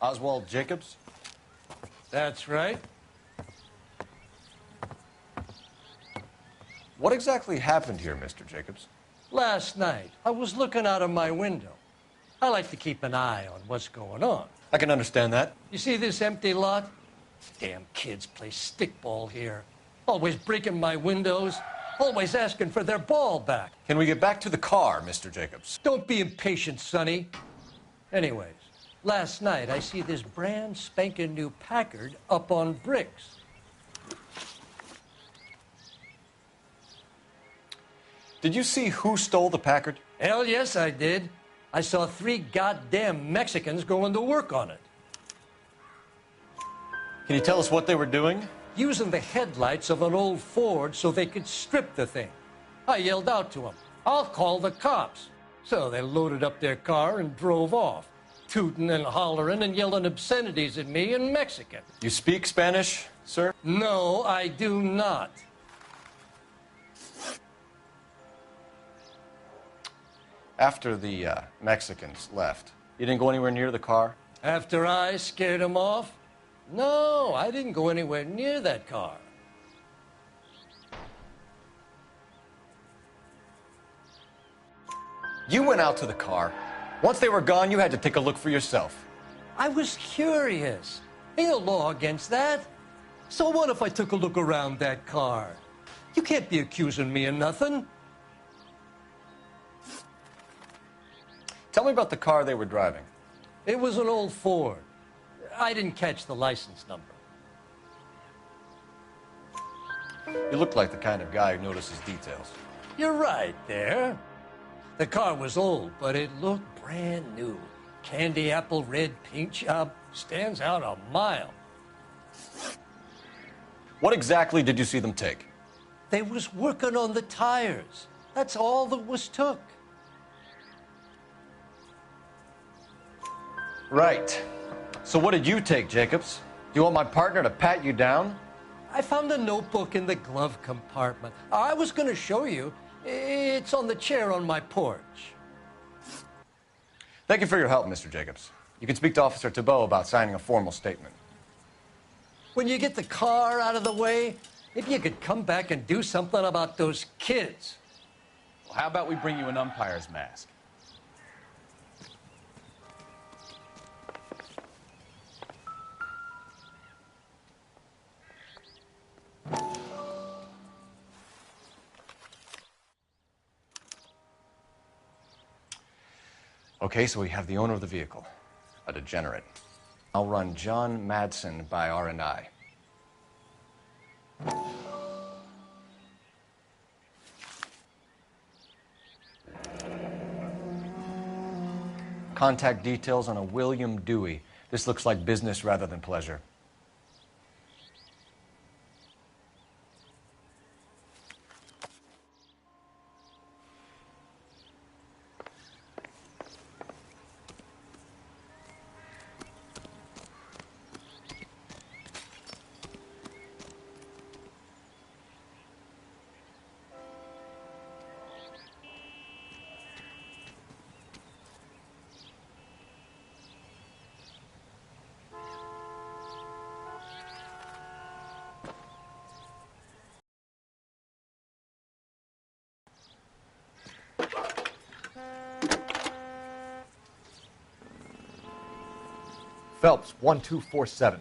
Oswald Jacobs? That's right. What exactly happened here, Mr. Jacobs? Last night, I was looking out of my window. I like to keep an eye on what's going on. I can understand that. You see this empty lot? Damn kids play stickball here. Always breaking my windows, always asking for their ball back. Can we get back to the car, Mr. Jacobs? Don't be impatient, Sonny. Anyways, last night I see this brand spanking new Packard up on bricks. Did you see who stole the Packard? Hell yes, I did. I saw 3 goddamn Mexicans going to work on it. Can you tell us what they were doing? Using the headlights of an old Ford so they could strip the thing. I yelled out to them, "I'll call the cops." So they loaded up their car and drove off, tooting and hollering and yelling obscenities at me in Mexican. You speak Spanish, sir? No, I do not. After the Mexicans left, you didn't go anywhere near the car? After I scared them off? No, I didn't go anywhere near that car. You went out to the car. Once they were gone, you had to take a look for yourself. I was curious. Ain't no law against that. So what if I took a look around that car? You can't be accusing me of nothing. Tell me about the car they were driving. It was an old Ford. I didn't catch the license number. You look like the kind of guy who notices details. You're right there. The car was old, but it looked brand new. Candy apple red paint job stands out a mile. What exactly did you see them take? They was working on the tires. That's all that was took. Right. So what did you take, Jacobs? Do you want my partner to pat you down? I found a notebook in the glove compartment. I was going to show you. It's on the chair on my porch. Thank you for your help, Mr. Jacobs. You can speak to Officer Thibault about signing a formal statement. When you get the car out of the way, maybe you could come back and do something about those kids. Well, how about we bring you an umpire's mask? Okay, so we have the owner of the vehicle, a degenerate. I'll run John Madsen by R&I. Contact details on a William Dewey. This looks like business rather than pleasure. Phelps, 1247.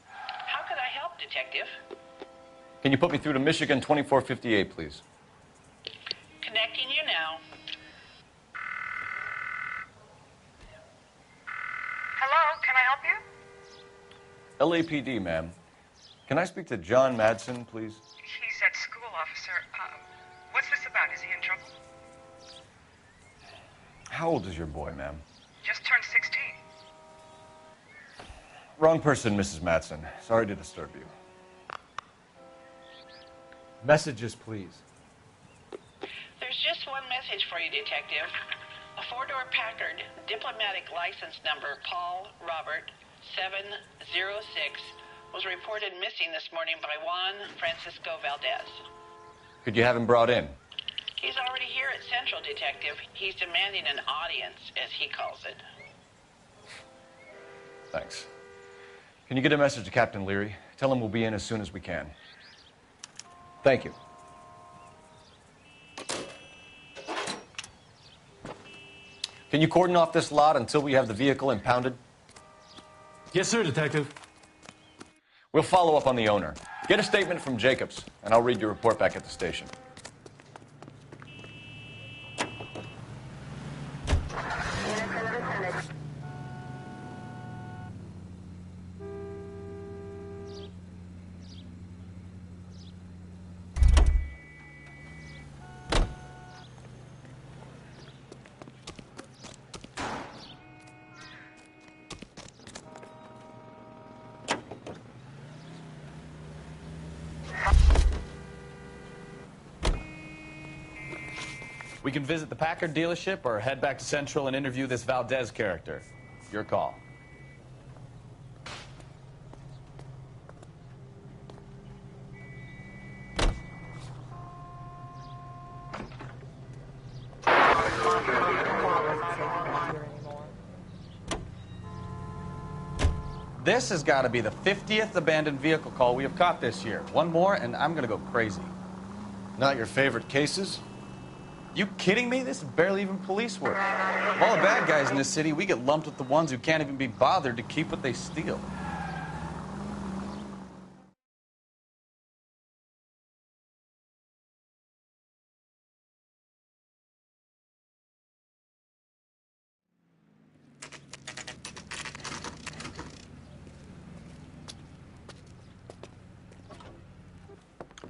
How could I help, Detective? Can you put me through to Michigan 2458, please? Connecting you now. Hello, can I help you? LAPD, ma'am. Can I speak to John Madsen, please? He's at school, officer. What's this about? Is he in trouble? How old is your boy, ma'am? Just turned 16. Wrong person, Mrs. Madsen. Sorry to disturb you. Messages, please. There's just one message for you, Detective. A four-door Packard, diplomatic license number Paul Robert 706, was reported missing this morning by Juan Francisco Valdez. Could you have him brought in? He's already here at Central, Detective. He's demanding an audience, as he calls it. Thanks. Can you get a message to Captain Leary? Tell him we'll be in as soon as we can. Thank you. Can you cordon off this lot until we have the vehicle impounded? Yes, sir, Detective. We'll follow up on the owner. Get a statement from Jacobs, and I'll read your report back at the station. We can visit the Packard dealership or head back to Central and interview this Valdez character. Your call. This has got to be the 50th abandoned vehicle call we have caught this year. One more, and I'm going to go crazy. Not your favorite cases? You kidding me? This is barely even police work. Of all the bad guys in this city, we get lumped with the ones who can't even be bothered to keep what they steal.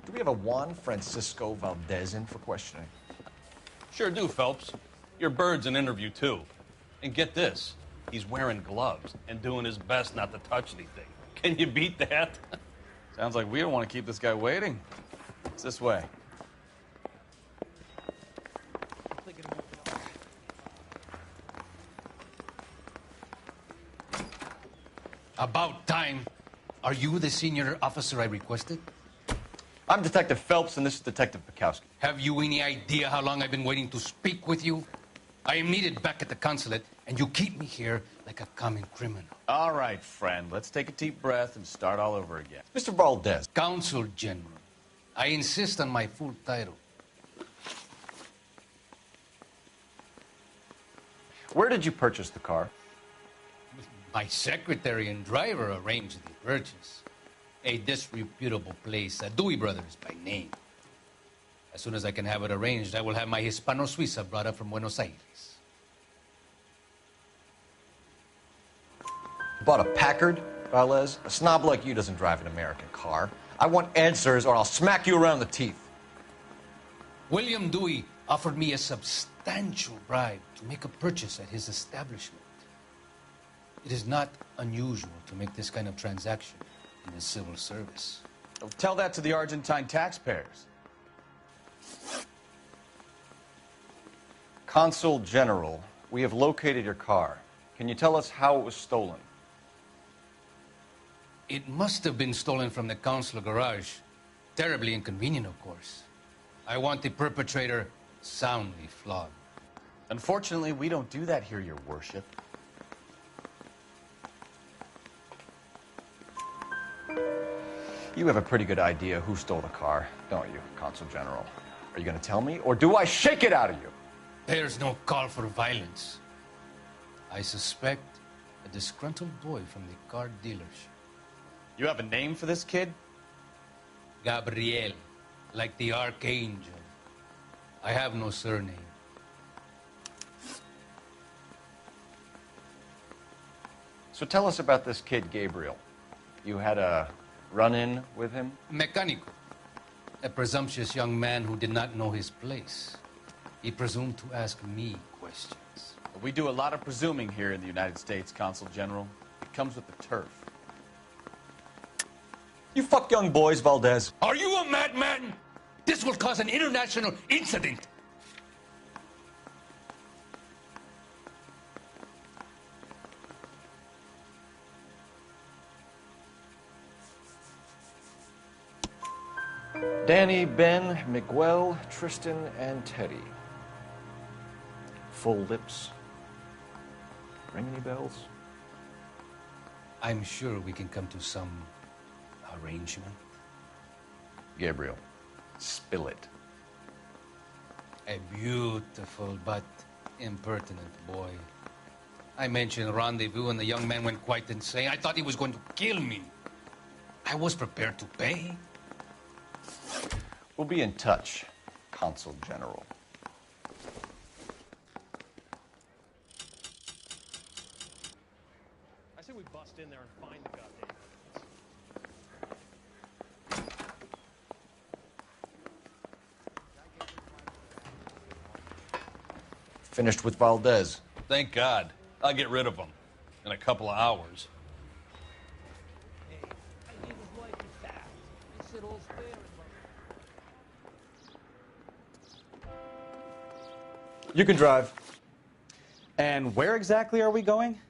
Do we have a Juan Francisco Valdez in for questioning? Sure do, Phelps. Your bird's an interview, too. And get this, he's wearing gloves and doing his best not to touch anything. Can you beat that? Sounds like we don't want to keep this guy waiting. It's this way. About time. Are you the senior officer I requested? I'm Detective Phelps, and this is Detective Bukowski. Have you any idea how long I've been waiting to speak with you? I am needed back at the consulate, and you keep me here like a common criminal. All right, friend. Let's take a deep breath and start all over again. Mr. Valdez. Consul General. I insist on my full title. Where did you purchase the car? My secretary and driver arranged the purchase. A disreputable place, Dewey Brothers by name. As soon as I can have it arranged, I will have my Hispano Suiza brought up from Buenos Aires. Bought a Packard, Valdez? A snob like you doesn't drive an American car. I want answers or I'll smack you around the teeth. William Dewey offered me a substantial bribe to make a purchase at his establishment. It is not unusual to make this kind of transaction in the civil service. Tell that to the Argentine taxpayers. Consul General, we have located your car. Can you tell us how it was stolen? It must have been stolen from the consular garage. Terribly inconvenient, of course. I want the perpetrator soundly flogged. Unfortunately, we don't do that here, Your Worship. You have a pretty good idea who stole the car, don't you, Consul General? Are you going to tell me, or do I shake it out of you? There's no call for violence. I suspect a disgruntled boy from the car dealership. You have a name for this kid? Gabriel, like the archangel. I have no surname. So tell us about this kid, Gabriel. You had a run-in with him? Mecánico. A presumptuous young man who did not know his place. He presumed to ask me questions. We do a lot of presuming here in the United States, Consul General. It comes with the turf. You fuck young boys, Valdez. Are you a madman? This will cause an international incident. Danny, Ben, Miguel, Tristan, and Teddy. Full lips. Ring any bells? I'm sure we can come to some arrangement. Gabriel, spill it. A beautiful but impertinent boy. I mentioned rendezvous and the young man went quite insane. I thought he was going to kill me. I was prepared to pay. We'll be in touch, Consul General. I say we bust in there and find the goddamn Finished with Valdez. Thank God. I'll get rid of him in a couple of hours. You can drive. And where exactly are we going?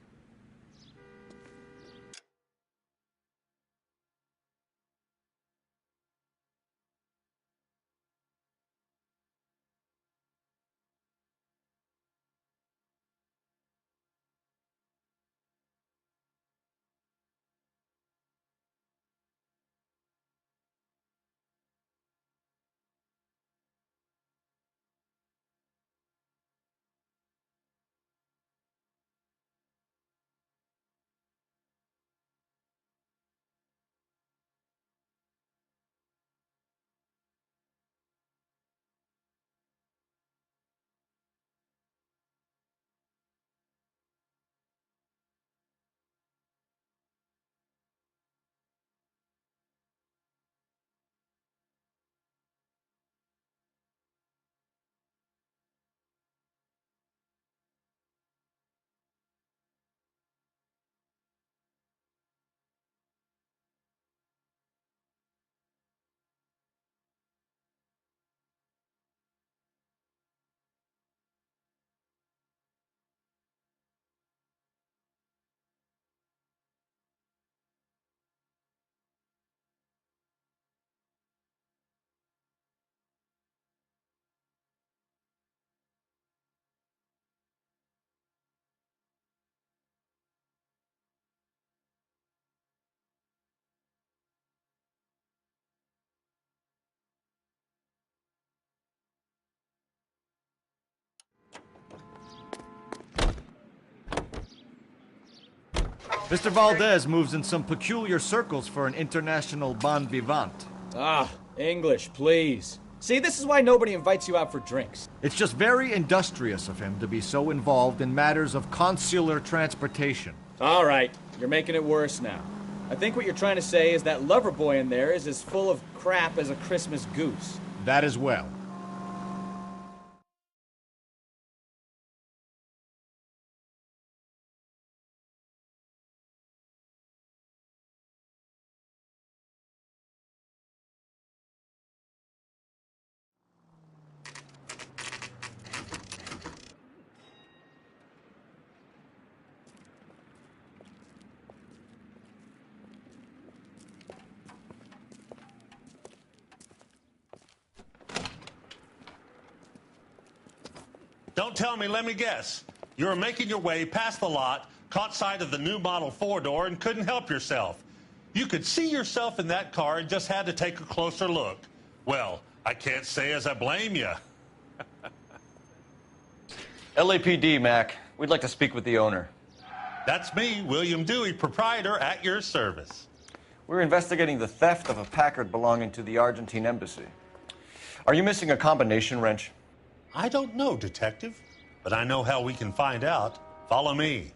Mr. Valdez moves in some peculiar circles for an international bon vivant. Ah, English, please. See, this is why nobody invites you out for drinks. It's just very industrious of him to be so involved in matters of consular transportation. All right, you're making it worse now. I think what you're trying to say is that lover boy in there is as full of crap as a Christmas goose. That as well. Don't tell me, let me guess. You were making your way past the lot, caught sight of the new model four-door, and couldn't help yourself. You could see yourself in that car and just had to take a closer look. Well, I can't say as I blame you. LAPD, Mac. We'd like to speak with the owner. That's me, William Dewey, proprietor, at your service. We're investigating the theft of a Packard belonging to the Argentine embassy. Are you missing a combination wrench? I don't know, Detective, but I know how we can find out. Follow me.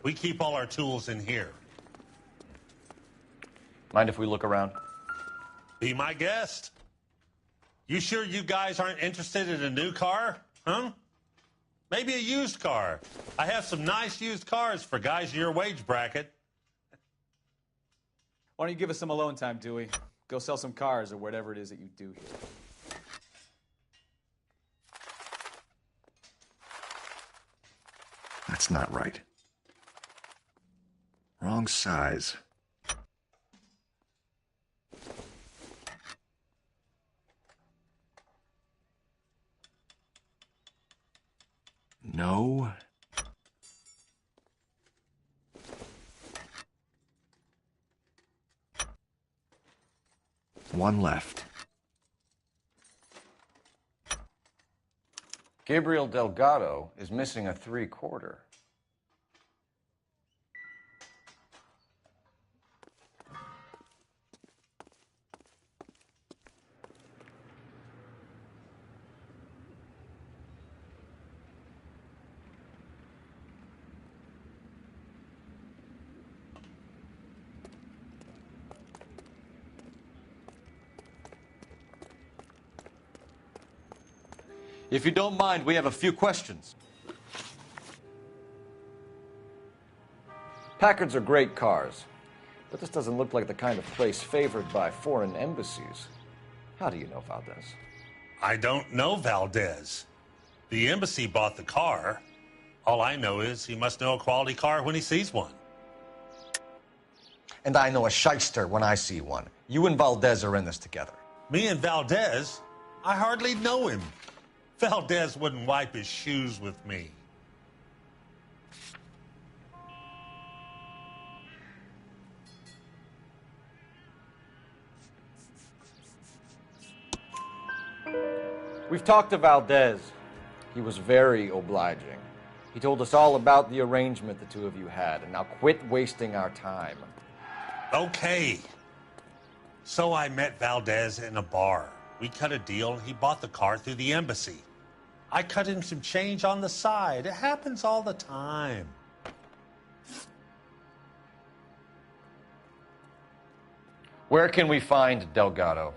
We keep all our tools in here. Mind if we look around? Be my guest. You sure you guys aren't interested in a new car? Huh? Maybe a used car. I have some nice used cars for guys in your wage bracket. Why don't you give us some alone time, Dewey? Go sell some cars or whatever it is that you do here. That's not right. Wrong size. No. One left. Gabriel Delgado is missing a 3/4. If you don't mind, we have a few questions. Packards are great cars, but this doesn't look like the kind of place favored by foreign embassies. How do you know Valdez? I don't know Valdez. The embassy bought the car. All I know is he must know a quality car when he sees one. And I know a shyster when I see one. You and Valdez are in this together. Me and Valdez? I hardly know him. Valdez wouldn't wipe his shoes with me. We've talked to Valdez. He was very obliging. He told us all about the arrangement the two of you had, and now quit wasting our time. Okay. So I met Valdez in a bar. We cut a deal, and he bought the car through the embassy. I cut him some change on the side. It happens all the time. Where can we find Delgado?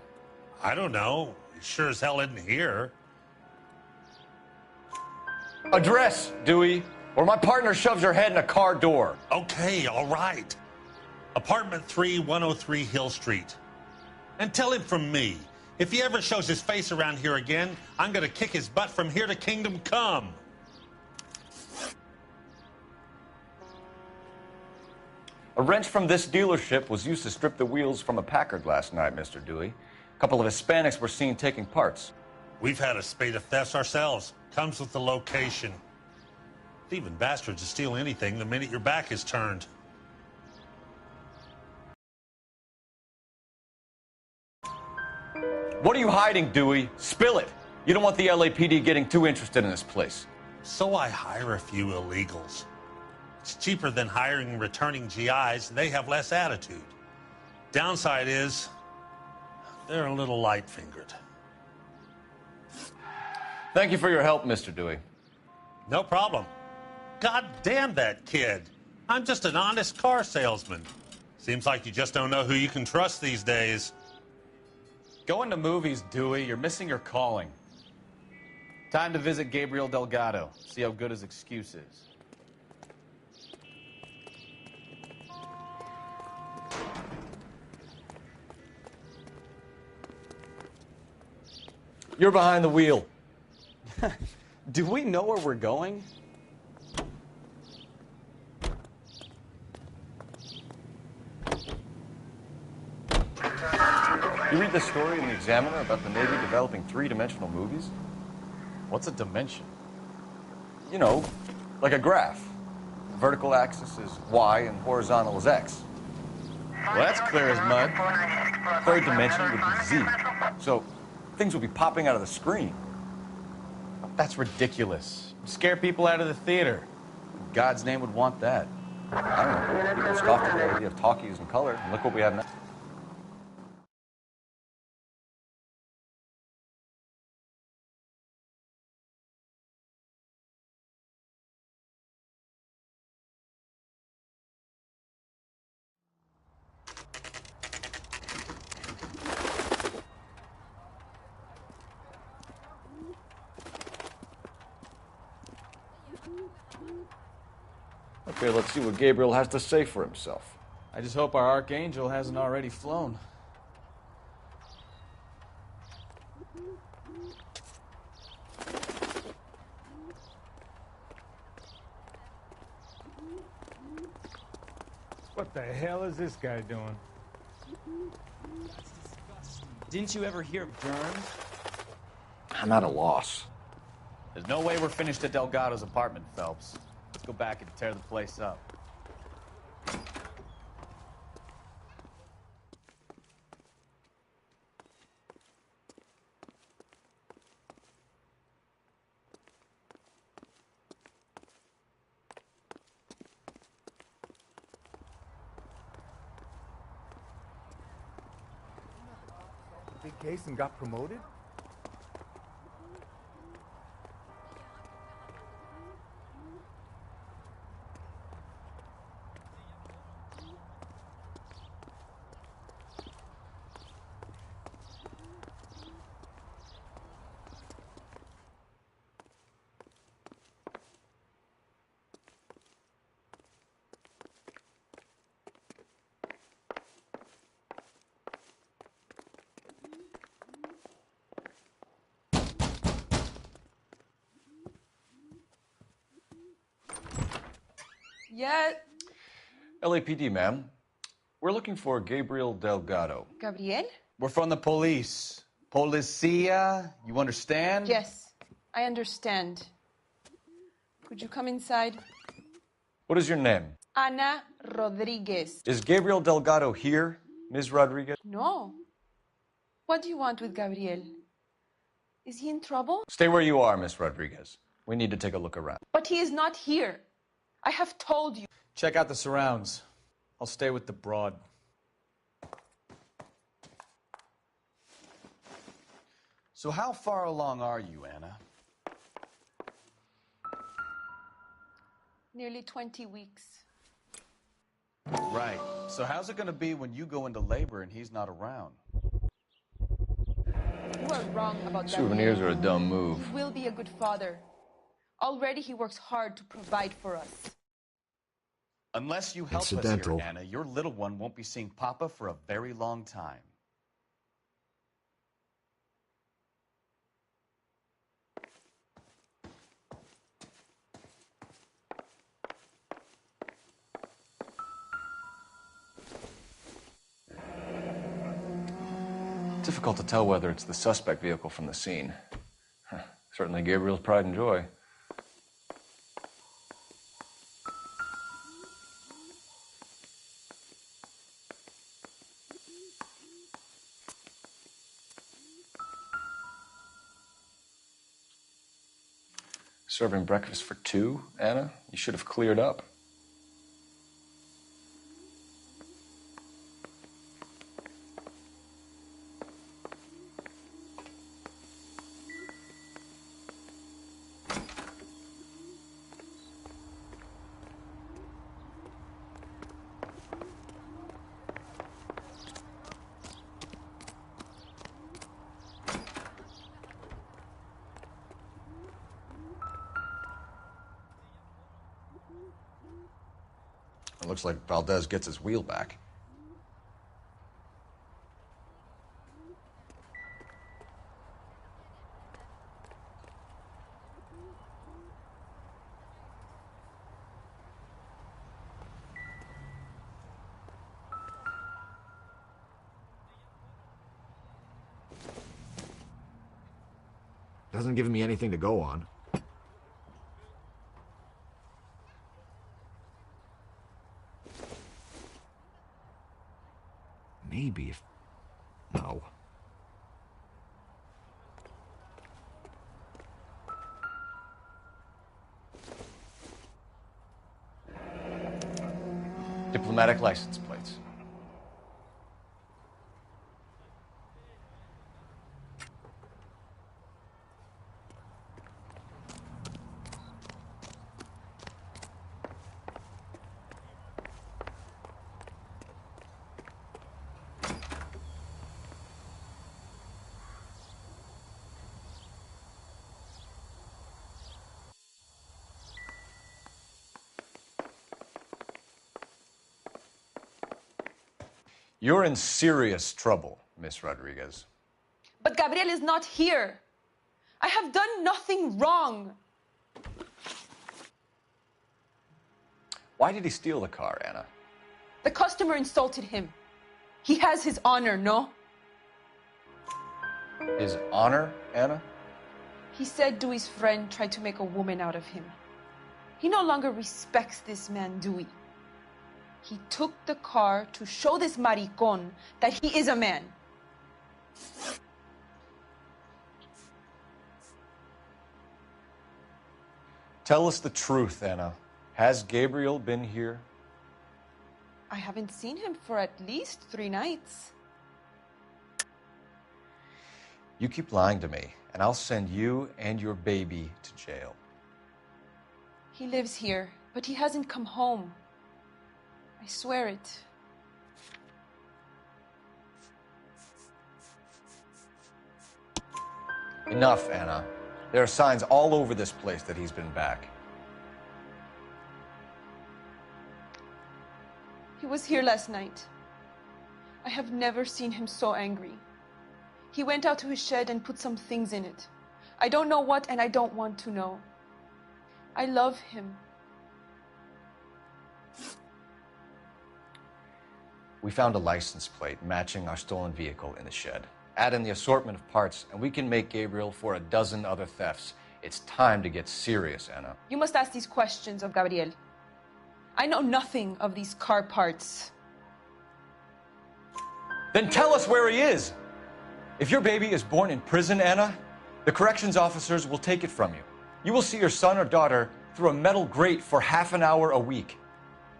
I don't know. He sure as hell isn't here. Address, Dewey, or my partner shoves your head in a car door. Okay, all right. Apartment 3, 103 Hill Street. And tell him from me, if he ever shows his face around here again, I'm going to kick his butt from here to Kingdom Come. A wrench from this dealership was used to strip the wheels from a Packard last night, Mr. Dewey. A couple of Hispanics were seen taking parts. We've had a spate of thefts ourselves. Comes with the location. Thieving bastards will steal anything the minute your back is turned. What are you hiding, Dewey? Spill it. You don't want the LAPD getting too interested in this place. So I hire a few illegals. It's cheaper than hiring returning GIs, and they have less attitude. Downside is, they're a little light-fingered. Thank you for your help, Mr. Dewey. No problem. God damn that kid. I'm just an honest car salesman. Seems like you just don't know who you can trust these days. Going to movies, Dewey. You're missing your calling. Time to visit Gabriel Delgado. See how good his excuse is. You're behind the wheel. Do we know where we're going? You read this story in the Examiner about the Navy developing three-dimensional movies? What's a dimension? You know, like a graph. Vertical axis is Y and horizontal is X. Well, that's clear as mud. Third dimension would be Z. So things will be popping out of the screen. That's ridiculous. Scare people out of the theater. God's name would want that. I don't know. People scoffed at the idea of talkies in color, and look what we have now. Okay, let's see what Gabriel has to say for himself. I just hope our archangel hasn't already flown. What the hell is this guy doing? Didn't you ever hear of germs? I'm at a loss. There's no way we're finished at Delgado's apartment, Phelps. Let's go back and tear the place up. Big case and got promoted? Yeah. LAPD, ma'am. We're looking for Gabriel Delgado. Gabriel? We're from the police. Policia, you understand? Yes, I understand. Could you come inside? What is your name? Ana Rodriguez. Is Gabriel Delgado here, Ms. Rodriguez? No. What do you want with Gabriel? Is he in trouble? Stay where you are, Miss Rodriguez. We need to take a look around. But he is not here. I have told you. Check out the surrounds. I'll stay with the broad. So how far along are you, Anna? Nearly 20 weeks. Right. So how's it going to be when you go into labor and he's not around? You are wrong about that. Souvenirs are a dumb move. He will be a good father. Already he works hard to provide for us. Unless you help us here, Anna, your little one won't be seeing Papa for a very long time. Difficult to tell whether it's the suspect vehicle from the scene. Certainly Gabriel's pride and joy. Serving breakfast for two, Anna? You should have cleared up. It looks like Valdez gets his wheel back. Doesn't give me anything to go on. maybe if... No. Diplomatic license plates. You're in serious trouble, Miss Rodriguez. But Gabriel is not here. I have done nothing wrong. Why did he steal the car, Anna? The customer insulted him. He has his honor, no? His honor, Anna? He said Dewey's friend tried to make a woman out of him. He no longer respects this man, Dewey. He took the car to show this maricón that he is a man. Tell us the truth, Anna. Has Gabriel been here? I haven't seen him for at least 3 nights. You keep lying to me, and I'll send you and your baby to jail. He lives here, but he hasn't come home. I swear it. Enough, Anna. There are signs all over this place that he's been back. He was here last night. I have never seen him so angry. He went out to his shed and put some things in it. I don't know what, and I don't want to know. I love him. We found a license plate matching our stolen vehicle in the shed. Add in the assortment of parts, and we can make Gabriel for a dozen other thefts. It's time to get serious, Anna. You must ask these questions of Gabriel. I know nothing of these car parts. Then tell us where he is! If your baby is born in prison, Anna, the corrections officers will take it from you. You will see your son or daughter through a metal grate for half an hour a week.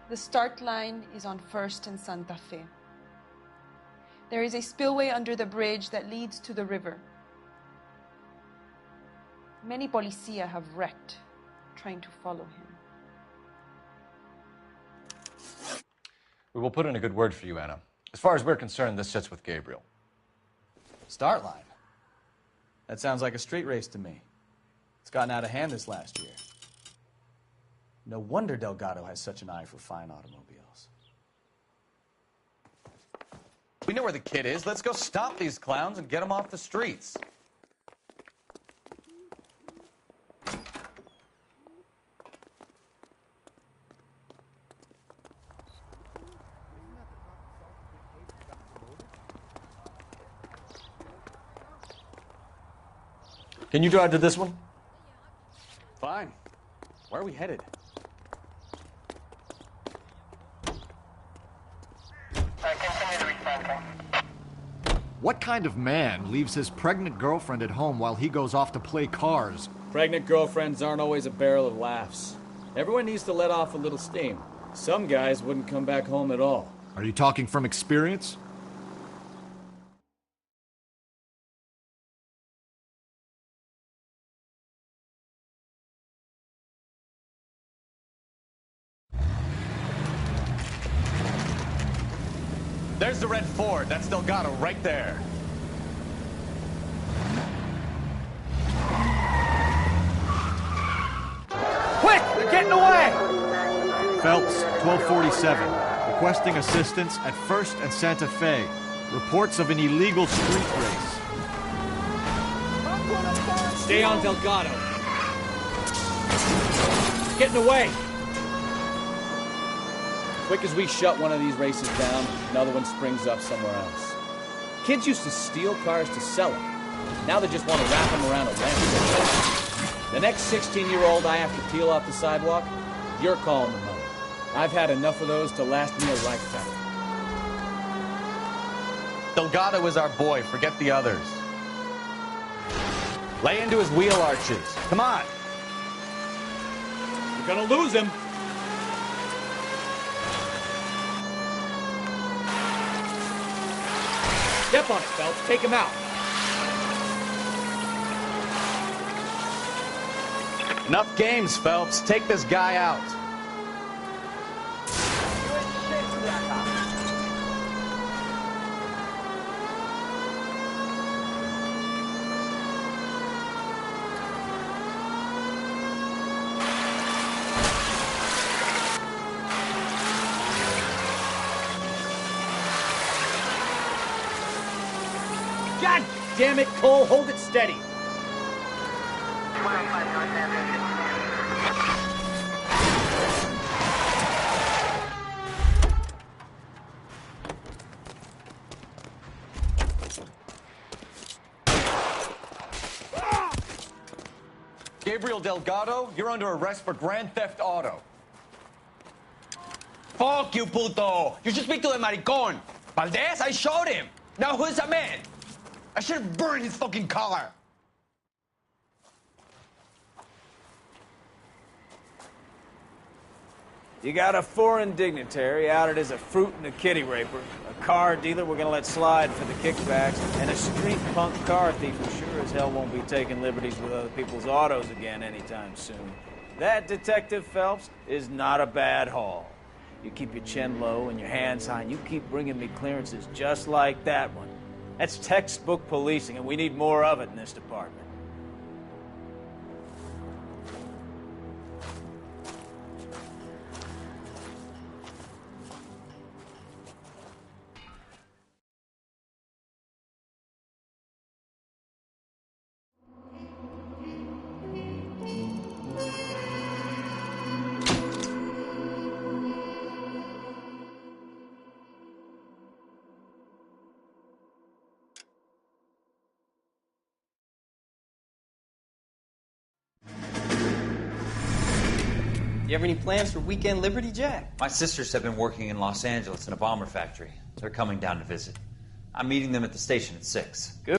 The start line is on 1st and Santa Fe. There is a spillway under the bridge that leads to the river. Many policia have wrecked trying to follow him. We will put in a good word for you, Anna. As far as we're concerned, this sits with Gabriel. Start line? That sounds like a street race to me. It's gotten out of hand this last year. No wonder Delgado has such an eye for fine automobiles. We know where the kid is. Let's go stop these clowns and get them off the streets. Can you drive to this one? Fine. Where are we headed? What kind of man leaves his pregnant girlfriend at home while he goes off to play cars? Pregnant girlfriends aren't always a barrel of laughs. Everyone needs to let off a little steam. Some guys wouldn't come back home at all. Are you talking from experience? There's the red Ford. That's Delgado right there. Quick! They're getting away! Phelps, 1247. Requesting assistance at 1st and Santa Fe. Reports of an illegal street race. Stay on Delgado. It's getting away. Quick as we shut one of these races down, another one springs up somewhere else. Kids used to steal cars to sell them. Now they just want to wrap them around a lamppost. The next 16-year-old I have to peel off the sidewalk, you're calling the money. I've had enough of those to last me a lifetime. Delgado is our boy. Forget the others. Lay into his wheel arches. Come on. You're gonna lose him. Step on it, Phelps. Take him out. Enough games, Phelps. Take this guy out. God damn it, Cole. Hold it steady. Gabriel Delgado, you're under arrest for Grand Theft Auto. Fuck you, puto! You should speak to the maricon. Valdez, I showed him. Now who's the man? I should have burned his fucking car. You got a foreign dignitary outed as a fruit and a kitty raper, a car dealer we're gonna let slide for the kickbacks, and a street punk car thief who sure as hell won't be taking liberties with other people's autos again anytime soon. That, Detective Phelps, is not a bad haul. You keep your chin low and your hands high, and you keep bringing me clearances just like that one. That's textbook policing, and we need more of it in this department. You have any plans for weekend Liberty, Jack? My sisters have been working in Los Angeles in a bomber factory. They're coming down to visit. I'm meeting them at the station at 6. Good.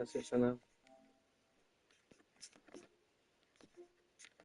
decepcionado.